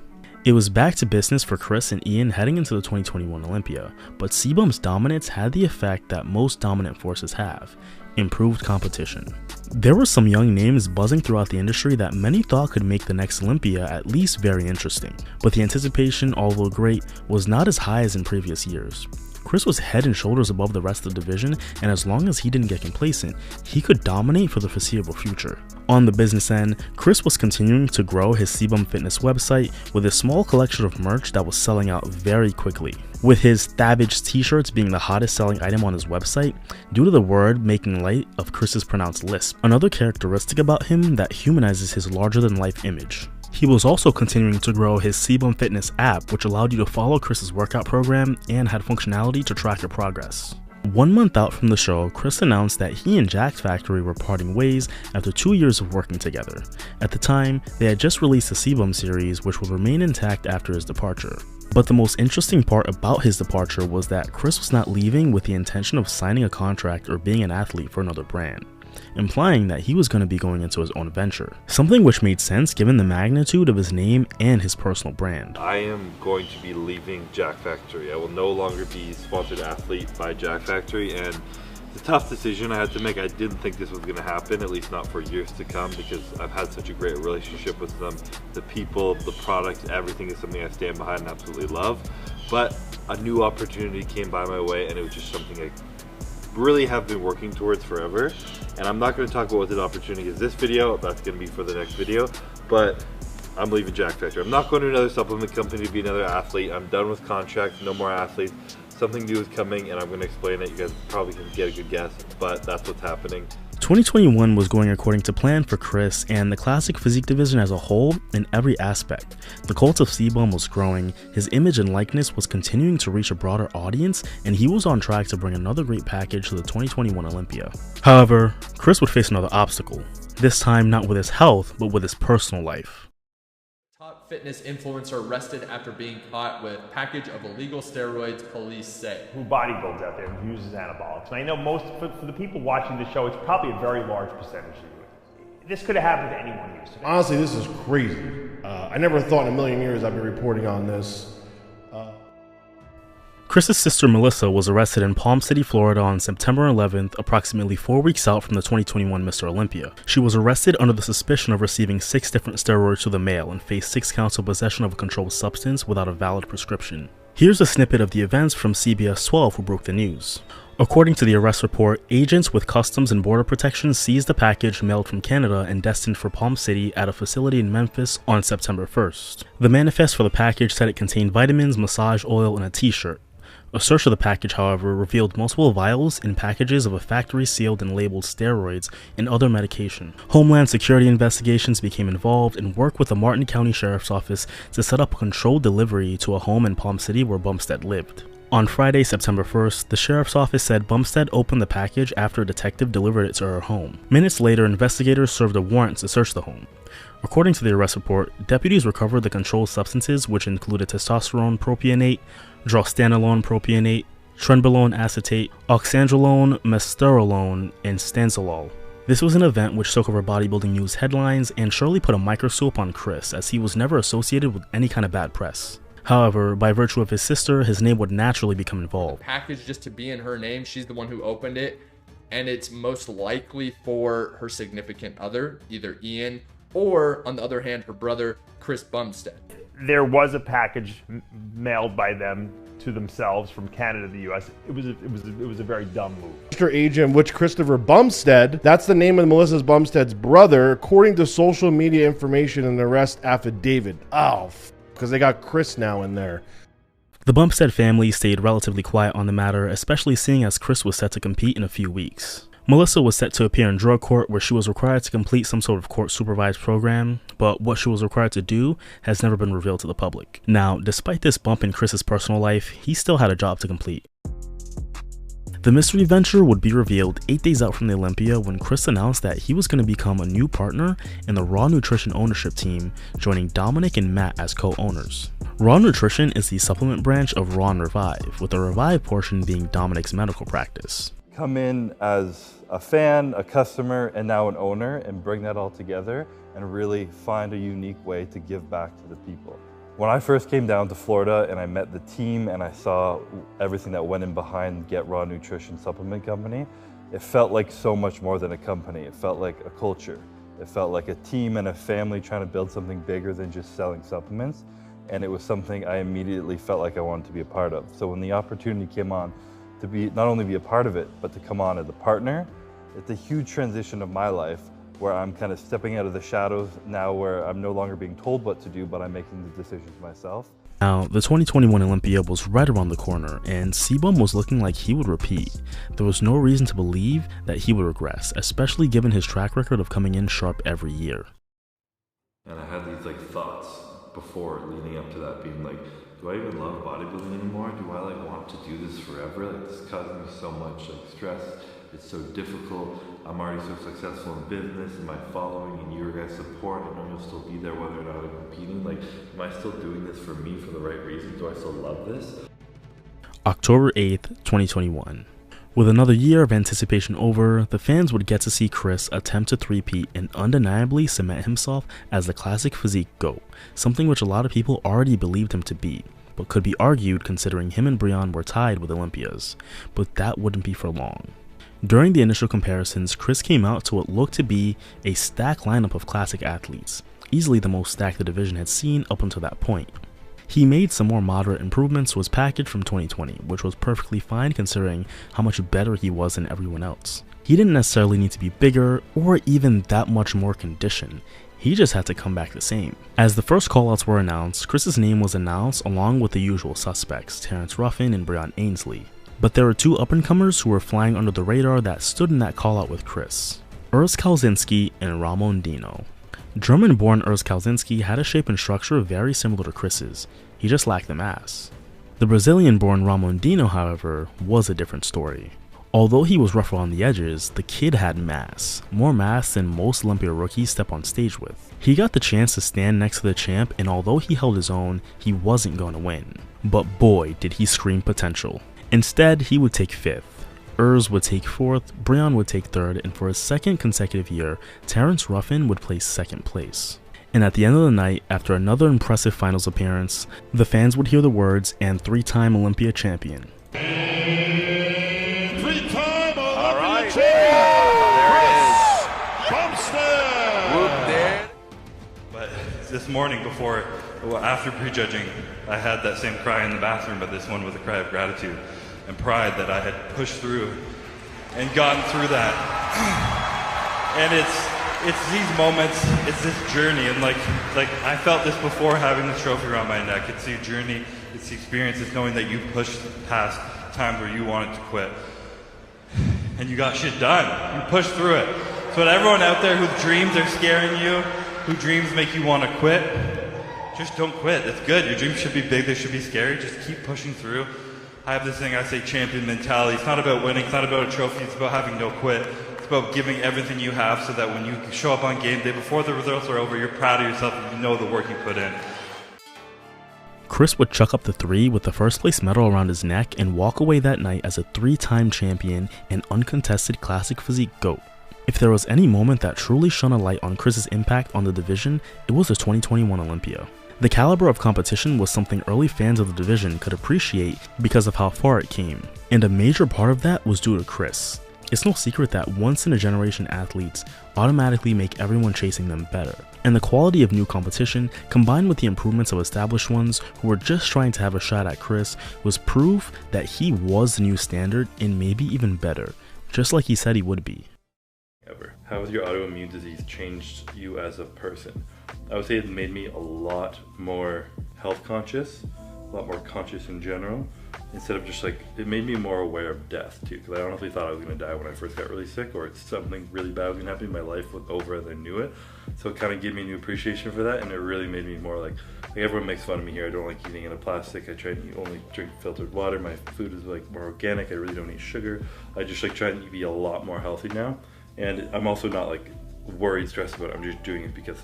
It was back to business for Chris and Ian heading into the 2021 Olympia, but CBum's dominance had the effect that most dominant forces have: improved competition. There were some young names buzzing throughout the industry that many thought could make the next Olympia at least very interesting, but the anticipation, although great, was not as high as in previous years. Chris was head and shoulders above the rest of the division, and as long as he didn't get complacent, he could dominate for the foreseeable future. On the business end, Chris was continuing to grow his CBum Fitness website with a small collection of merch that was selling out very quickly, with his Thavage t-shirts being the hottest selling item on his website due to the word making light of Chris's pronounced lisp, another characteristic about him that humanizes his larger-than-life image. He was also continuing to grow his CBum Fitness app, which allowed you to follow Chris's workout program and had functionality to track your progress. 1 month out from the show, Chris announced that he and Jack's Factory were parting ways after 2 years of working together. At the time, they had just released the CBum series, which would remain intact after his departure. But the most interesting part about his departure was that Chris was not leaving with the intention of signing a contract or being an athlete for another brand, implying that he was going to be going into his own venture, something which made sense given the magnitude of his name and his personal brand. I am going to be leaving Jack Factory. I will no longer be sponsored athlete by Jack Factory, and it's a tough decision I had to make. I didn't think this was going to happen, at least not for years to come, because I've had such a great relationship with them. The people, the product, everything is something I stand behind and absolutely love. But a new opportunity came by my way, and it was just something I really have been working towards forever. And I'm not going to talk about what that opportunity is this video, that's going to be for the next video, but I'm leaving Jack Factory. I'm not going to another supplement company to be another athlete. I'm done with contracts, no more athletes. Something new is coming, and I'm going to explain it. You guys probably can get a good guess, but that's what's happening. 2021 was going according to plan for Chris and the Classic Physique division as a whole in every aspect. The cult of CBum was growing, his image and likeness was continuing to reach a broader audience, and he was on track to bring another great package to the 2021 Olympia. However, Chris would face another obstacle, this time not with his health, but with his personal life. Top fitness influencer arrested after being caught with package of illegal steroids, police say. Who bodybuilds out there who uses anabolics. And I know most, for the people watching the show, it's probably a very large percentage of you. This could have happened to anyone who used it. Honestly, this is crazy. I never thought in a million years I'd be reporting on this. Chris's sister Melissa was arrested in Palm City, Florida on September 11th, approximately 4 weeks out from the 2021 Mr. Olympia. She was arrested under the suspicion of receiving 6 different steroids to the mail and faced 6 counts of possession of a controlled substance without a valid prescription. Here's a snippet of the events from CBS 12 who broke the news. According to the arrest report, agents with Customs and Border Protection seized the package mailed from Canada and destined for Palm City at a facility in Memphis on September 1st. The manifest for the package said it contained vitamins, massage oil, and a t-shirt. A search of the package, however, revealed multiple vials in packages of a factory-sealed and labeled steroids and other medication. Homeland Security investigations became involved and worked with the Martin County Sheriff's Office to set up a controlled delivery to a home in Palm City where Bumstead lived. On Friday, September 1st, the Sheriff's Office said Bumstead opened the package after a detective delivered it to her home. Minutes later, investigators served a warrant to search the home. According to the arrest report, deputies recovered the controlled substances, which included testosterone propionate, drostanolone propionate, trenbolone acetate, oxandrolone, mesterolone, and stanzolol. This was an event which took over bodybuilding news headlines and surely put a microscope on Chris, as he was never associated with any kind of bad press. However, by virtue of his sister, his name would naturally become involved. Package just to be in her name, she's the one who opened it, and it's most likely for her significant other, either Ian or, on the other hand, her brother, Chris Bumstead. There was a package mailed by them to themselves from Canada to the US. It was a very dumb move. Mr. Agent, which Christopher Bumstead, that's the name of Melissa Bumstead's brother, according to social media information in the arrest affidavit. Oh, because they got Chris now in there. The Bumstead family stayed relatively quiet on the matter, especially seeing as Chris was set to compete in a few weeks. Melissa was set to appear in drug court, where she was required to complete some sort of court-supervised program, but what she was required to do has never been revealed to the public. Now, despite this bump in Chris's personal life, he still had a job to complete. The mystery venture would be revealed 8 days out from the Olympia when Chris announced that he was going to become a new partner in the Raw Nutrition ownership team, joining Dominic and Matt as co-owners. Raw Nutrition is the supplement branch of Raw and Revive, with the Revive portion being Dominic's medical practice. Come in as a fan, a customer, and now an owner, and bring that all together and really find a unique way to give back to the people. When I first came down to Florida and I met the team and I saw everything that went in behind Get Raw Nutrition Supplement Company, it felt like so much more than a company. It felt like a culture. It felt like a team and a family trying to build something bigger than just selling supplements. And it was something I immediately felt like I wanted to be a part of. So when the opportunity came on to be not only be a part of it, but to come on as a partner, it's a huge transition of my life where I'm kind of stepping out of the shadows now, where I'm no longer being told what to do, but I'm making the decisions myself. Now, the 2021 Olympia was right around the corner, and C-Bum was looking like he would repeat. There was no reason to believe that he would regress, especially given his track record of coming in sharp every year. And I had these thoughts before leading up to that, being like, do I even love bodybuilding anymore? Do I want to do this forever? This is causing me so much stress. It's so difficult. I'm already so successful in business and my following and your guys' support. I know you'll still be there whether or not I'm competing. Am I still doing this for me for the right reason? Do I still love this? October 8th, 2021. With another year of anticipation over, the fans would get to see Chris attempt to three-peat and undeniably cement himself as the Classic Physique GOAT, something which a lot of people already believed him to be, but could be argued considering him and Breon were tied with Olympias, but that wouldn't be for long. During the initial comparisons, Chris came out to what looked to be a stacked lineup of classic athletes, easily the most stacked the division had seen up until that point. He made some more moderate improvements to his package from 2020, which was perfectly fine considering how much better he was than everyone else. He didn't necessarily need to be bigger or even that much more conditioned. He just had to come back the same. As the first callouts were announced, Chris's name was announced along with the usual suspects, Terrence Ruffin and Breon Ainsley. But there were two up-and-comers who were flying under the radar that stood in that callout with Chris: Urs Kalzinski and Ramon Dino. German-born Urs Kalzinski had a shape and structure very similar to Chris's, he just lacked the mass. The Brazilian-born Ramon Dino, however, was a different story. Although he was rougher on the edges, the kid had mass, more mass than most Olympia rookies step on stage with. He got the chance to stand next to the champ, and although he held his own, he wasn't going to win. But boy, did he scream potential. Instead, he would take 5th. Urs would take 4th, Breon would take 3rd, and for his second consecutive year, Terrence Ruffin would place 2nd place. And at the end of the night, after another impressive finals appearance, the fans would hear the words, "and 3-time Olympia champion." 3-time Olympia champion! But this morning after prejudging, I had that same cry in the bathroom, but this one was a cry of gratitude and pride that I had pushed through and gotten through that. And it's these moments, it's this journey, and like I felt this before having this trophy around my neck. It's the journey, it's the experience, it's knowing that you pushed past times where you wanted to quit. And you got shit done. You pushed through it. So to everyone out there whose dreams are scaring you, whose dreams make you want to quit, just don't quit. It's good. Your dreams should be big, they should be scary. Just keep pushing through. I have this thing I say, champion mentality. It's not about winning, it's not about a trophy, it's about having no quit. It's about giving everything you have so that when you show up on game day, before the results are over, you're proud of yourself and you know the work you put in. Chris would chuck up the 3 with the first place medal around his neck and walk away that night as a 3-time champion and uncontested Classic Physique GOAT. If there was any moment that truly shone a light on Chris's impact on the division, it was the 2021 Olympia. The caliber of competition was something early fans of the division could appreciate because of how far it came, and a major part of that was due to Chris. It's no secret that once-in-a-generation athletes automatically make everyone chasing them better, and the quality of new competition, combined with the improvements of established ones who were just trying to have a shot at Chris, was proof that he was the new standard and maybe even better, just like he said he would be. How has your autoimmune disease changed you as a person? I would say it made me a lot more health conscious, a lot more conscious in general. Instead of just like, it made me more aware of death too, because I honestly thought I was gonna die when I first got really sick, or it's something really bad was gonna happen. My life was over as I knew it. So it kind of gave me a new appreciation for that, and it really made me more like everyone makes fun of me here. I don't like eating in a plastic. I try to only drink filtered water. My food is like more organic. I really don't eat sugar. I just like try to be a lot more healthy now. And I'm also not like worried, stressed about it. I'm just doing it because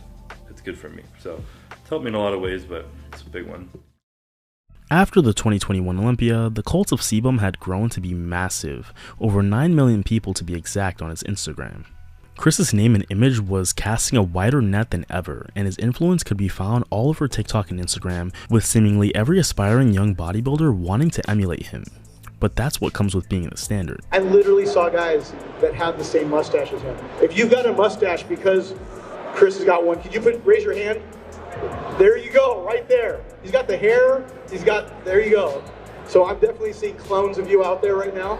it's good for me. So it's helped me in a lot of ways, but it's a big one. After the 2021 Olympia, the cult of sebum had grown to be massive, over 9 million people to be exact on his Instagram. Chris's name and image was casting a wider net than ever, and his influence could be found all over TikTok and Instagram, with seemingly every aspiring young bodybuilder wanting to emulate him. But that's what comes with being the standard. I literally saw guys that have the same mustache as him. If you've got a mustache because Chris has got one, could you raise your hand? There you go, right there. He's got the hair, there you go. So I'm definitely seeing clones of you out there right now.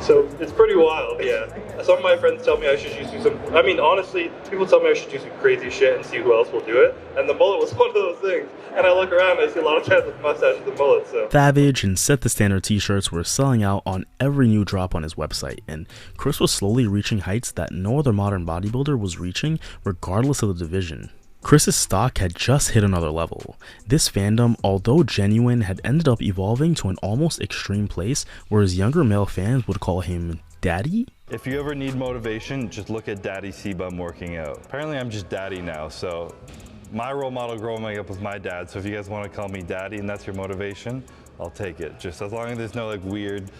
So it's pretty wild, yeah. Some of my friends tell me I should just do some, I mean, honestly, people tell me I should do some crazy shit and see who else will do it. And the mullet was one of those things. And I look around and I see a lot of guys with mustaches and mullets, so. Savage and Set the Standard t-shirts were selling out on every new drop on his website, and Chris was slowly reaching heights that no other modern bodybuilder was reaching, regardless of the division. Chris's stock had just hit another level. This fandom, although genuine, had ended up evolving to an almost extreme place where his younger male fans would call him Daddy? If you ever need motivation, just look at Daddy Sebum working out. Apparently I'm just Daddy now, so my role model growing up was my dad, so if you guys want to call me Daddy and that's your motivation, I'll take it. Just as long as there's no like weird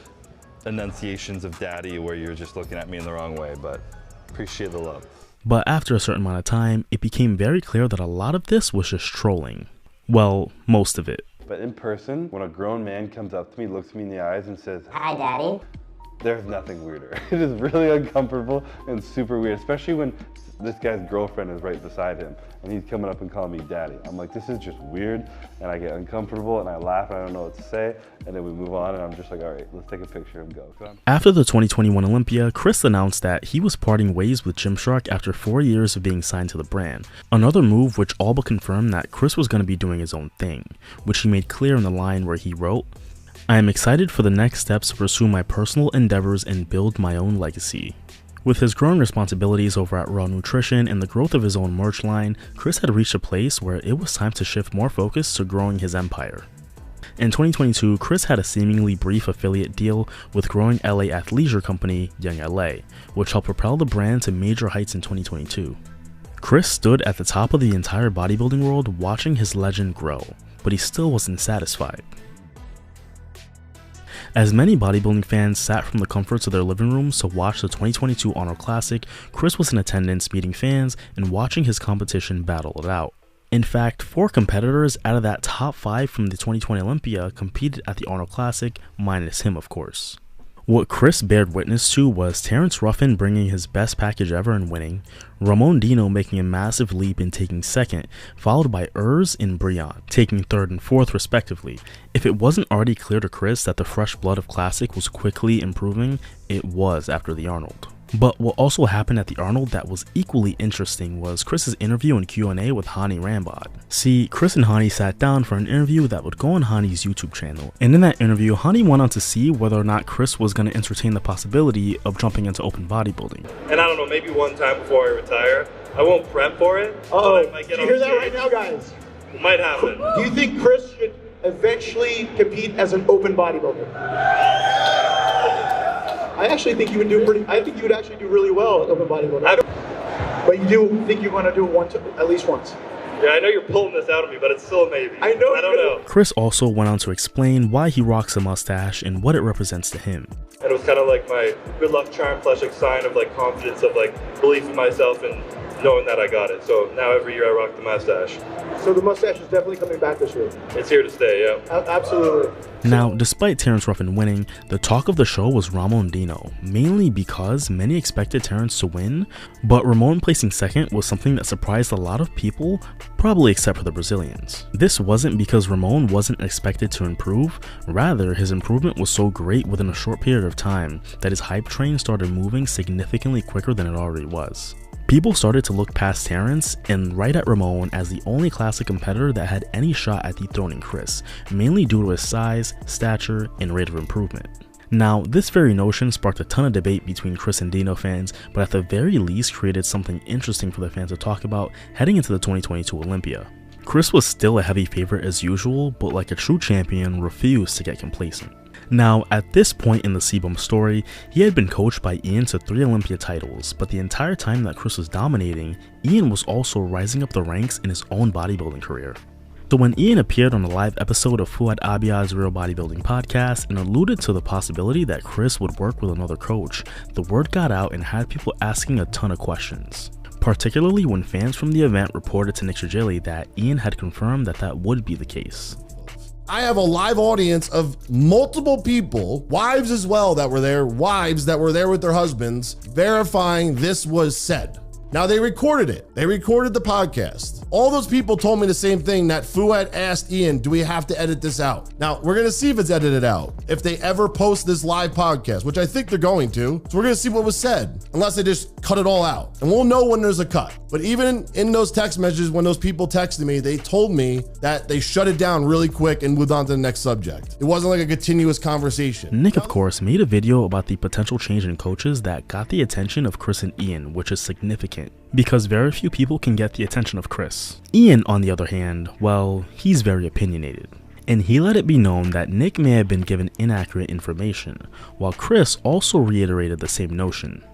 enunciations of Daddy where you're just looking at me in the wrong way, but appreciate the love. But after a certain amount of time, it became very clear that a lot of this was just trolling. Well, most of it. But in person, when a grown man comes up to me, looks me in the eyes and says, "Hi, Daddy," there's nothing weirder. It is really uncomfortable and super weird, especially when this guy's girlfriend is right beside him and he's coming up and calling me Daddy. I'm like, this is just weird, and I get uncomfortable and I laugh and I don't know what to say, and then we move on and I'm just like, all right, let's take a picture and go. After the 2021 Olympia, Chris announced that he was parting ways with Gymshark after 4 years of being signed to the brand. Another move which all but confirmed that Chris was going to be doing his own thing, which he made clear in the line where he wrote, "I am excited for the next steps to pursue my personal endeavors and build my own legacy." With his growing responsibilities over at Raw Nutrition and the growth of his own merch line, Chris had reached a place where it was time to shift more focus to growing his empire. In 2022, Chris had a seemingly brief affiliate deal with growing LA athleisure company Young LA, which helped propel the brand to major heights in 2022. Chris stood at the top of the entire bodybuilding world watching his legend grow, but he still wasn't satisfied. As many bodybuilding fans sat from the comforts of their living rooms to watch the 2022 Arnold Classic, Chris was in attendance meeting fans and watching his competition battle it out. In fact, 4 competitors out of that top 5 from the 2020 Olympia competed at the Arnold Classic, minus him of course. What Chris bared witness to was Terrence Ruffin bringing his best package ever and winning, Ramon Dino making a massive leap and taking second, followed by Urs and Brian taking third and fourth respectively. If it wasn't already clear to Chris that the fresh blood of Classic was quickly improving, it was after the Arnold. But what also happened at the Arnold that was equally interesting was Chris's interview and Q&A with Hani Rambod. See, Chris and Hani sat down for an interview that would go on Hani's YouTube channel, and in that interview, Hani went on to see whether or not Chris was going to entertain the possibility of jumping into open bodybuilding. And I don't know, maybe one time before I retire, I won't prep for it. Oh, did you hear that right now, guys? It might happen. Do you think Chris should eventually compete as an open bodybuilder? I actually think you would do I think you would actually do really well at open bodybuilding. But you do think you're going to do it at least once? Yeah, I know you're pulling this out of me, but it's still a maybe. I don't know. Chris also went on to explain why he rocks a mustache and what it represents to him. And it was kind of like my good luck charm / like sign of like confidence, of like belief in myself and knowing that I got it. So now every year I rock the mustache. So the mustache is definitely coming back this year? It's here to stay, yeah. Absolutely. Now, despite Terrence Ruffin winning, the talk of the show was Ramon Dino, mainly because many expected Terrence to win, but Ramon placing second was something that surprised a lot of people, probably except for the Brazilians. This wasn't because Ramon wasn't expected to improve, rather his improvement was so great within a short period of time that his hype train started moving significantly quicker than it already was. People started to look past Terrence and right at Ramon as the only Classic competitor that had any shot at dethroning Chris, mainly due to his size, stature, and rate of improvement. Now, this very notion sparked a ton of debate between Chris and Dino fans, but at the very least created something interesting for the fans to talk about heading into the 2022 Olympia. Chris was still a heavy favorite as usual, but like a true champion, refused to get complacent. Now, at this point in the CBum story, he had been coached by Ian to 3 Olympia titles, but the entire time that Chris was dominating, Ian was also rising up the ranks in his own bodybuilding career. So when Ian appeared on a live episode of Fouad Abiad's Real Bodybuilding podcast and alluded to the possibility that Chris would work with another coach, the word got out and had people asking a ton of questions. Particularly when fans from the event reported to Nick Trigili that Ian had confirmed that that would be the case. I have a live audience of multiple people, wives as well that were there, wives that were there with their husbands, verifying this was said. Now they recorded it. They recorded the podcast. All those people told me the same thing, that Fouad asked Ian, do we have to edit this out? Now we're gonna see if it's edited out, if they ever post this live podcast, which I think they're going to. So we're gonna see what was said, unless they just cut it all out. And we'll know when there's a cut. But even in those text messages, when those people texted me, they told me that they shut it down really quick and moved on to the next subject. It wasn't like a continuous conversation. Nick, of course, made a video about the potential change in coaches that got the attention of Chris and Ian, which is significant, because very few people can get the attention of Chris. Ian, on the other hand, well, he's very opinionated. And he let it be known that Nick may have been given inaccurate information, while Chris also reiterated the same notion.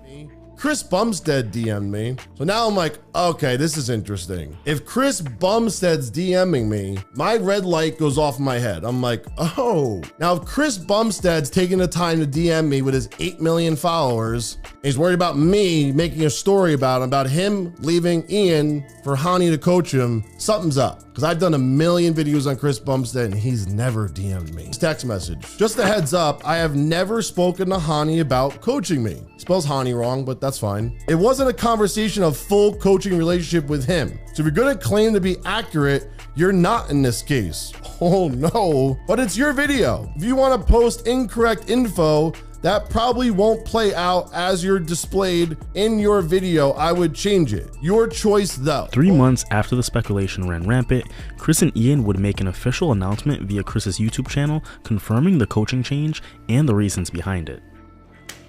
Chris Bumstead DM'd me. So now I'm like, okay, this is interesting. If Chris Bumstead's DMing me, my red light goes off in my head. I'm like, oh. Now if Chris Bumstead's taking the time to DM me with his 8 million followers, and he's worried about me making a story about him leaving Ian for Hani to coach him, something's up. Because I've done a million videos on Chris Bumstead and he's never DM'd me. Text message. Just a heads up, I have never spoken to Hani about coaching me. He spells Hani wrong, but that's fine. It wasn't a conversation of full coaching relationship with him. So if you're gonna claim to be accurate, you're not in this case. Oh no, but it's your video. If you wanna post incorrect info, that probably won't play out as you're displayed in your video. I would change it. Your choice though. 3 months after the speculation ran rampant, Chris and Ian would make an official announcement via Chris's YouTube channel confirming the coaching change and the reasons behind it.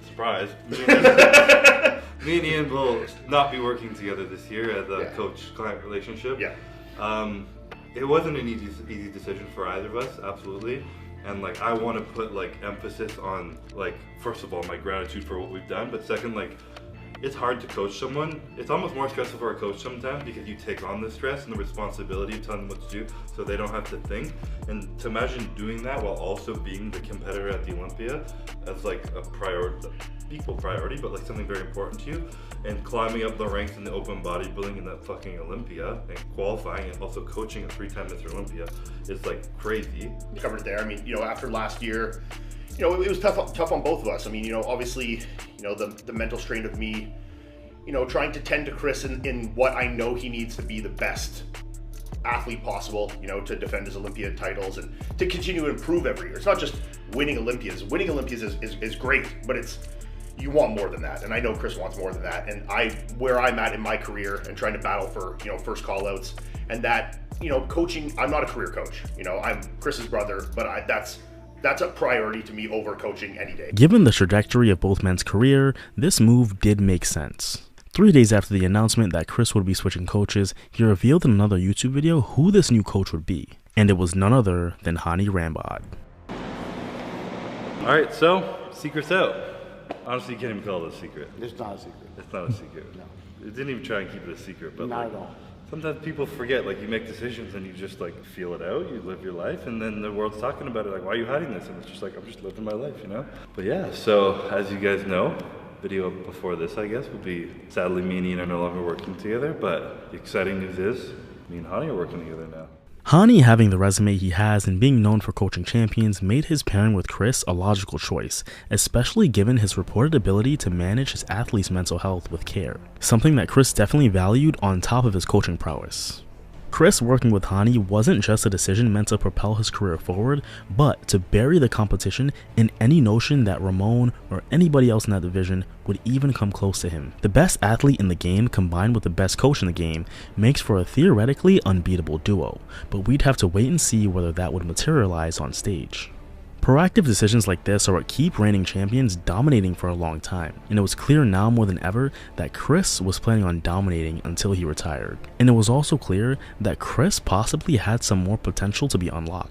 Surprise. Me and Ian will not be working together this year as a coach-client relationship. Yeah. It wasn't an easy decision for either of us, absolutely. And like, I want to put like emphasis on like, first of all, my gratitude for what we've done, but second, like, it's hard to coach someone. It's almost more stressful for a coach sometimes because you take on the stress and the responsibility of telling them what to do so they don't have to think. And to imagine doing that while also being the competitor at the Olympia as like a priority, equal priority, but like something very important to you, and climbing up the ranks in the open bodybuilding in that fucking Olympia and qualifying and also coaching a 3-time Mr. Olympia is like crazy. Covered there. I mean, you know, after last year, you know, it was tough on both of us. I mean, you know, obviously, you know, the mental strain of me, you know, trying to tend to Chris in what I know he needs to be the best athlete possible, you know, to defend his Olympia titles and to continue to improve every year. It's not just winning Olympias. Winning Olympias is great, but it's, you want more than that. And I know Chris wants more than that. And where I'm at in my career and trying to battle for, you know, first call outs and that, you know, coaching, I'm not a career coach, you know, I'm Chris's brother, but that's a priority to me over coaching any day. Given the trajectory of both men's career, this move did make sense. 3 days after the announcement that Chris would be switching coaches, he revealed in another YouTube video who this new coach would be, and it was none other than Hani Rambod. Alright, so, secret's out. Honestly, you can't even call it a secret. It's not a secret. It's not a secret. No. It didn't even try and keep it a secret, but not like, at all. Sometimes people forget, like you make decisions and you just like feel it out, you live your life, and then the world's talking about it, like, why are you hiding this? And it's just like, I'm just living my life, you know? But yeah, so as you guys know, video before this, I guess, would be, sadly, me and Ian are no longer working together, but the exciting news is, me and Hani are working together now. Hani, having the resume he has and being known for coaching champions, made his pairing with Chris a logical choice, especially given his reported ability to manage his athletes' mental health with care, something that Chris definitely valued on top of his coaching prowess. Chris working with Hani wasn't just a decision meant to propel his career forward, but to bury the competition in any notion that Ramon or anybody else in that division would even come close to him. The best athlete in the game combined with the best coach in the game makes for a theoretically unbeatable duo, but we'd have to wait and see whether that would materialize on stage. Proactive decisions like this are what keep reigning champions dominating for a long time, and it was clear now more than ever that Chris was planning on dominating until he retired. And it was also clear that Chris possibly had some more potential to be unlocked.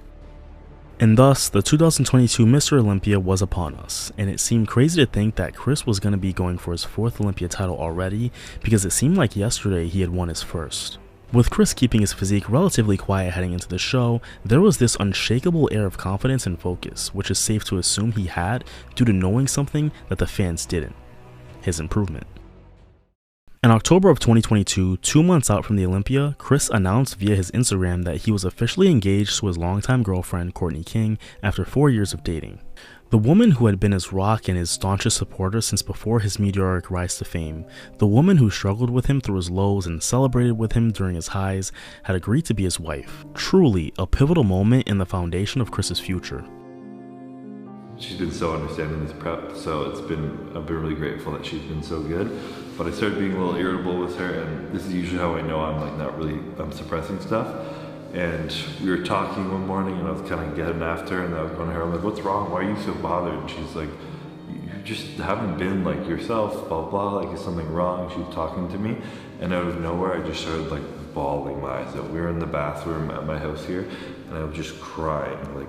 And thus, the 2022 Mr. Olympia was upon us, and it seemed crazy to think that Chris was going to be going for his 4th Olympia title already, because it seemed like yesterday he had won his first. With Chris keeping his physique relatively quiet heading into the show, there was this unshakable air of confidence and focus, which is safe to assume he had due to knowing something that the fans didn't: his improvement. In October of 2022, 2 months out from the Olympia, Chris announced via his Instagram that he was officially engaged to his longtime girlfriend, Courtney King, after 4 years of dating. The woman who had been his rock and his staunchest supporter since before his meteoric rise to fame, the woman who struggled with him through his lows and celebrated with him during his highs, had agreed to be his wife. Truly a pivotal moment in the foundation of Chris's future. She's been so understanding this prep, so I've been really grateful that she's been so good. But I started being a little irritable with her, and this is usually how I know I'm suppressing stuff. And we were talking one morning, and I was kind of getting after her, and I was going to her, I'm like, what's wrong? Why are you so bothered? And she's like, you just haven't been like yourself, blah, blah, like is something wrong? She was talking to me, and out of nowhere, I just started like bawling my eyes out. We were in the bathroom at my house here, and I was just crying, like.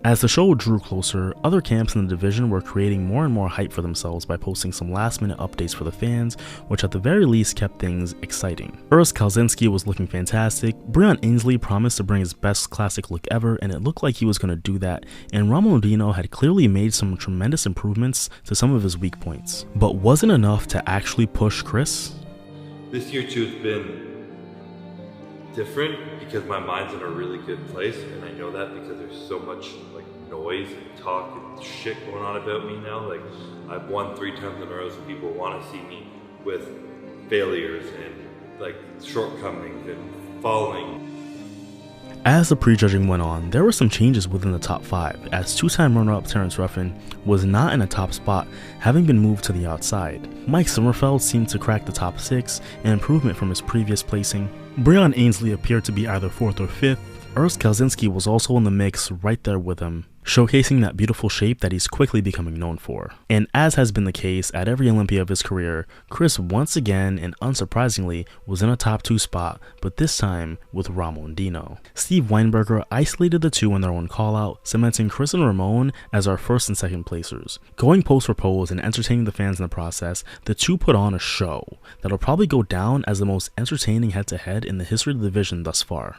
As the show drew closer, other camps in the division were creating more and more hype for themselves by posting some last-minute updates for the fans, which at the very least kept things exciting. Urs Kalzinski was looking fantastic, Breon Ainsley promised to bring his best classic look ever, and it looked like he was going to do that, and Ramon Dino had clearly made some tremendous improvements to some of his weak points. But wasn't enough to actually push Chris? This year too has been different because my mind's in a really good place, and I know that because there's so much like noise and talk and shit going on about me now. Like, I've won 3 times in a row, so people want to see me with failures and like shortcomings and falling. As the prejudging went on, there were some changes within the top 5, as 2-time runner-up Terrence Ruffin was not in a top spot, having been moved to the outside. Mike Sommerfeld seemed to crack the top 6, an improvement from his previous placing. Breon Ainsley appeared to be either 4th or 5th. Urs Kalzinski was also in the mix right there with him, showcasing that beautiful shape that he's quickly becoming known for. And as has been the case at every Olympia of his career, Chris once again and unsurprisingly was in a top 2 spot, but this time with Ramon Dino. Steve Weinberger isolated the two in their own call-out, cementing Chris and Ramon as our 1st and 2nd placers. Going pose for pose and entertaining the fans in the process, the two put on a show that'll probably go down as the most entertaining head-to-head in the history of the division thus far.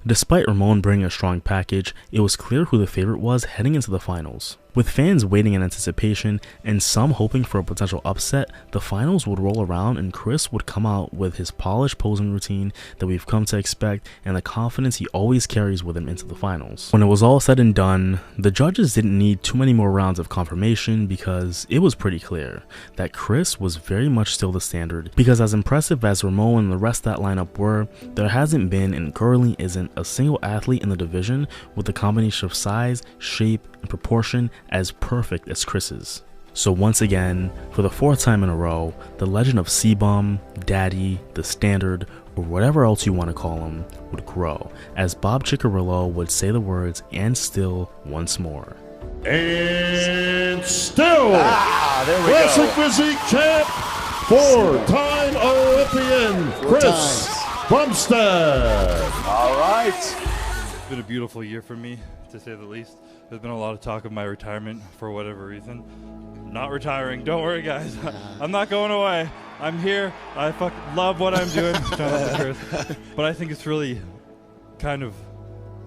Despite Ramon bringing a strong package, it was clear who the favorite was heading into the finals. With fans waiting in anticipation and some hoping for a potential upset, the finals would roll around and Chris would come out with his polished posing routine that we've come to expect and the confidence he always carries with him into the finals. When it was all said and done, the judges didn't need too many more rounds of confirmation because it was pretty clear that Chris was very much still the standard, because as impressive as Ramon and the rest of that lineup were, there hasn't been and currently isn't a single athlete in the division with the combination of size, shape, and proportion as perfect as Chris's. So once again, for the 4th time in a row, the legend of C-Bum, Daddy, the Standard, or whatever else you want to call him, would grow, as Bob Ciccarello would say the words "and still" once more. And still, there we Classic go. Physique champ, 4-time Olympian, Chris Bumstead. All right. It's been a beautiful year for me, to say the least. There's been a lot of talk of my retirement for whatever reason. I'm not retiring. Don't worry, guys. I'm not going away. I'm here. I love what I'm doing. But I think it's really kind of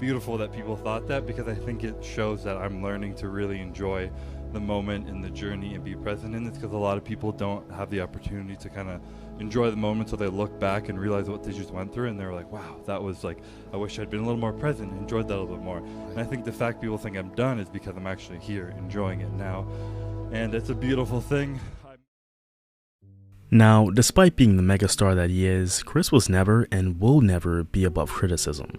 beautiful that people thought that, because I think it shows that I'm learning to really enjoy the moment and the journey and be present in this, because a lot of people don't have the opportunity to kind of enjoy the moment, so they look back and realize what they just went through, and they're like, wow, that was like, I wish I'd been a little more present, enjoyed that a little bit more. And I think the fact people think I'm done is because I'm actually here enjoying it now, and it's a beautiful thing. Now, despite being the megastar that he is, Chris was never and will never be above criticism.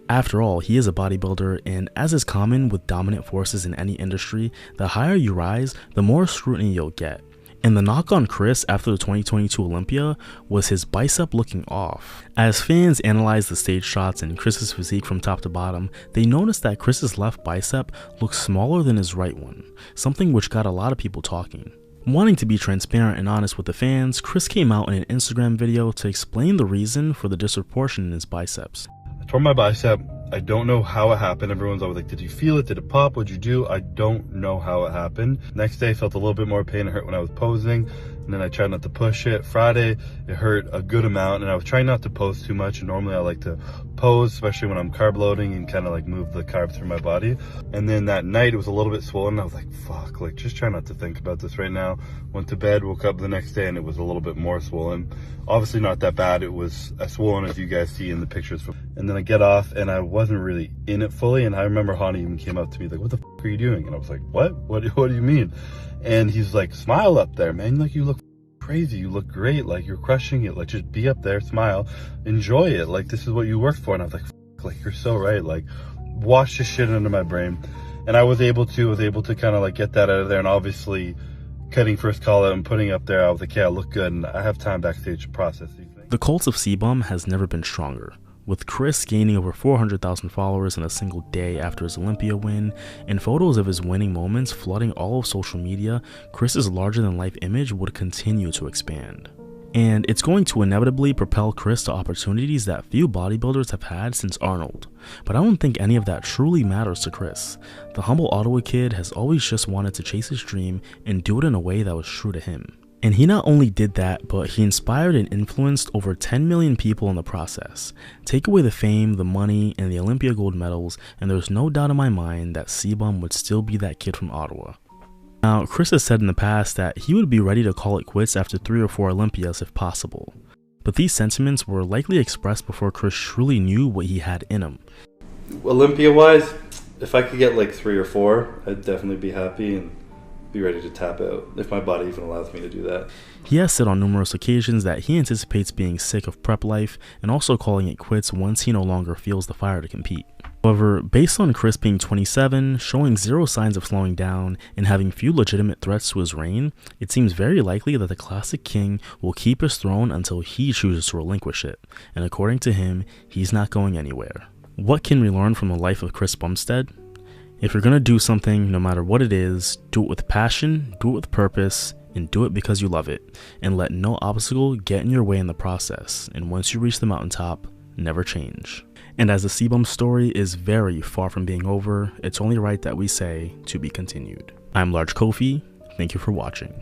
After all, he is a bodybuilder, and as is common with dominant forces in any industry, the higher you rise, the more scrutiny you'll get. And the knock on Chris after the 2022 Olympia was his bicep looking off. As fans analyzed the stage shots and Chris's physique from top to bottom, they noticed that Chris's left bicep looked smaller than his right one, something which got a lot of people talking. Wanting to be transparent and honest with the fans, Chris came out in an Instagram video to explain the reason for the disproportion in his biceps. I tore my bicep. I don't know how it happened. Everyone's always like, did you feel it? Did it pop? What'd you do? I don't know how it happened. Next day, I felt a little bit more pain. It hurt when I was posing, and then I tried not to push it. Friday, it hurt a good amount, and I was trying not to pose too much. And normally I like to pose, especially when I'm carb loading, and kind of like move the carbs through my body. And then that night, it was a little bit swollen. I was like, fuck, like just try not to think about this right now. Went to bed, woke up the next day, and it was a little bit more swollen. Obviously not that bad. It was as swollen as you guys see in the pictures. And then I get off, and I wasn't really in it fully. And I remember Hani even came up to me like, what the fuck are you doing? And I was like, what do you mean? And he's like, smile up there, man. Like, you look crazy. You look great. Like, you're crushing it. Like, just be up there, smile, enjoy it. Like, this is what you worked for. And I was like, fuck, like, you're so right. Like, wash this shit into my brain. And I was able to kind of like get that out of there. And obviously cutting first call out and putting up there, I was like, yeah, I look good. And I have time backstage to process these things. The cult of CBum has never been stronger. With Chris gaining over 400,000 followers in a single day after his Olympia win, and photos of his winning moments flooding all of social media, Chris's larger-than-life image would continue to expand. And it's going to inevitably propel Chris to opportunities that few bodybuilders have had since Arnold. But I don't think any of that truly matters to Chris. The humble Ottawa kid has always just wanted to chase his dream and do it in a way that was true to him. And he not only did that, but he inspired and influenced over 10 million people in the process. Take away the fame, the money, and the Olympia gold medals, and there's no doubt in my mind that CBum would still be that kid from Ottawa. Now, Chris has said in the past that he would be ready to call it quits after 3 or 4 Olympias if possible. But these sentiments were likely expressed before Chris truly knew what he had in him. Olympia-wise, if I could get like 3 or 4, I'd definitely be happy and be ready to tap out, if my body even allows me to do that. He has said on numerous occasions that he anticipates being sick of prep life and also calling it quits once he no longer feels the fire to compete. However, based on Chris being 27, showing zero signs of slowing down, and having few legitimate threats to his reign, it seems very likely that the Classic King will keep his throne until he chooses to relinquish it, and according to him, he's not going anywhere. What can we learn from the life of Chris Bumstead? If you're going to do something, no matter what it is, do it with passion, do it with purpose, and do it because you love it, and let no obstacle get in your way in the process, and once you reach the mountaintop, never change. And as the CBum story is very far from being over, it's only right that we say, to be continued. I'm Large Kofi, thank you for watching.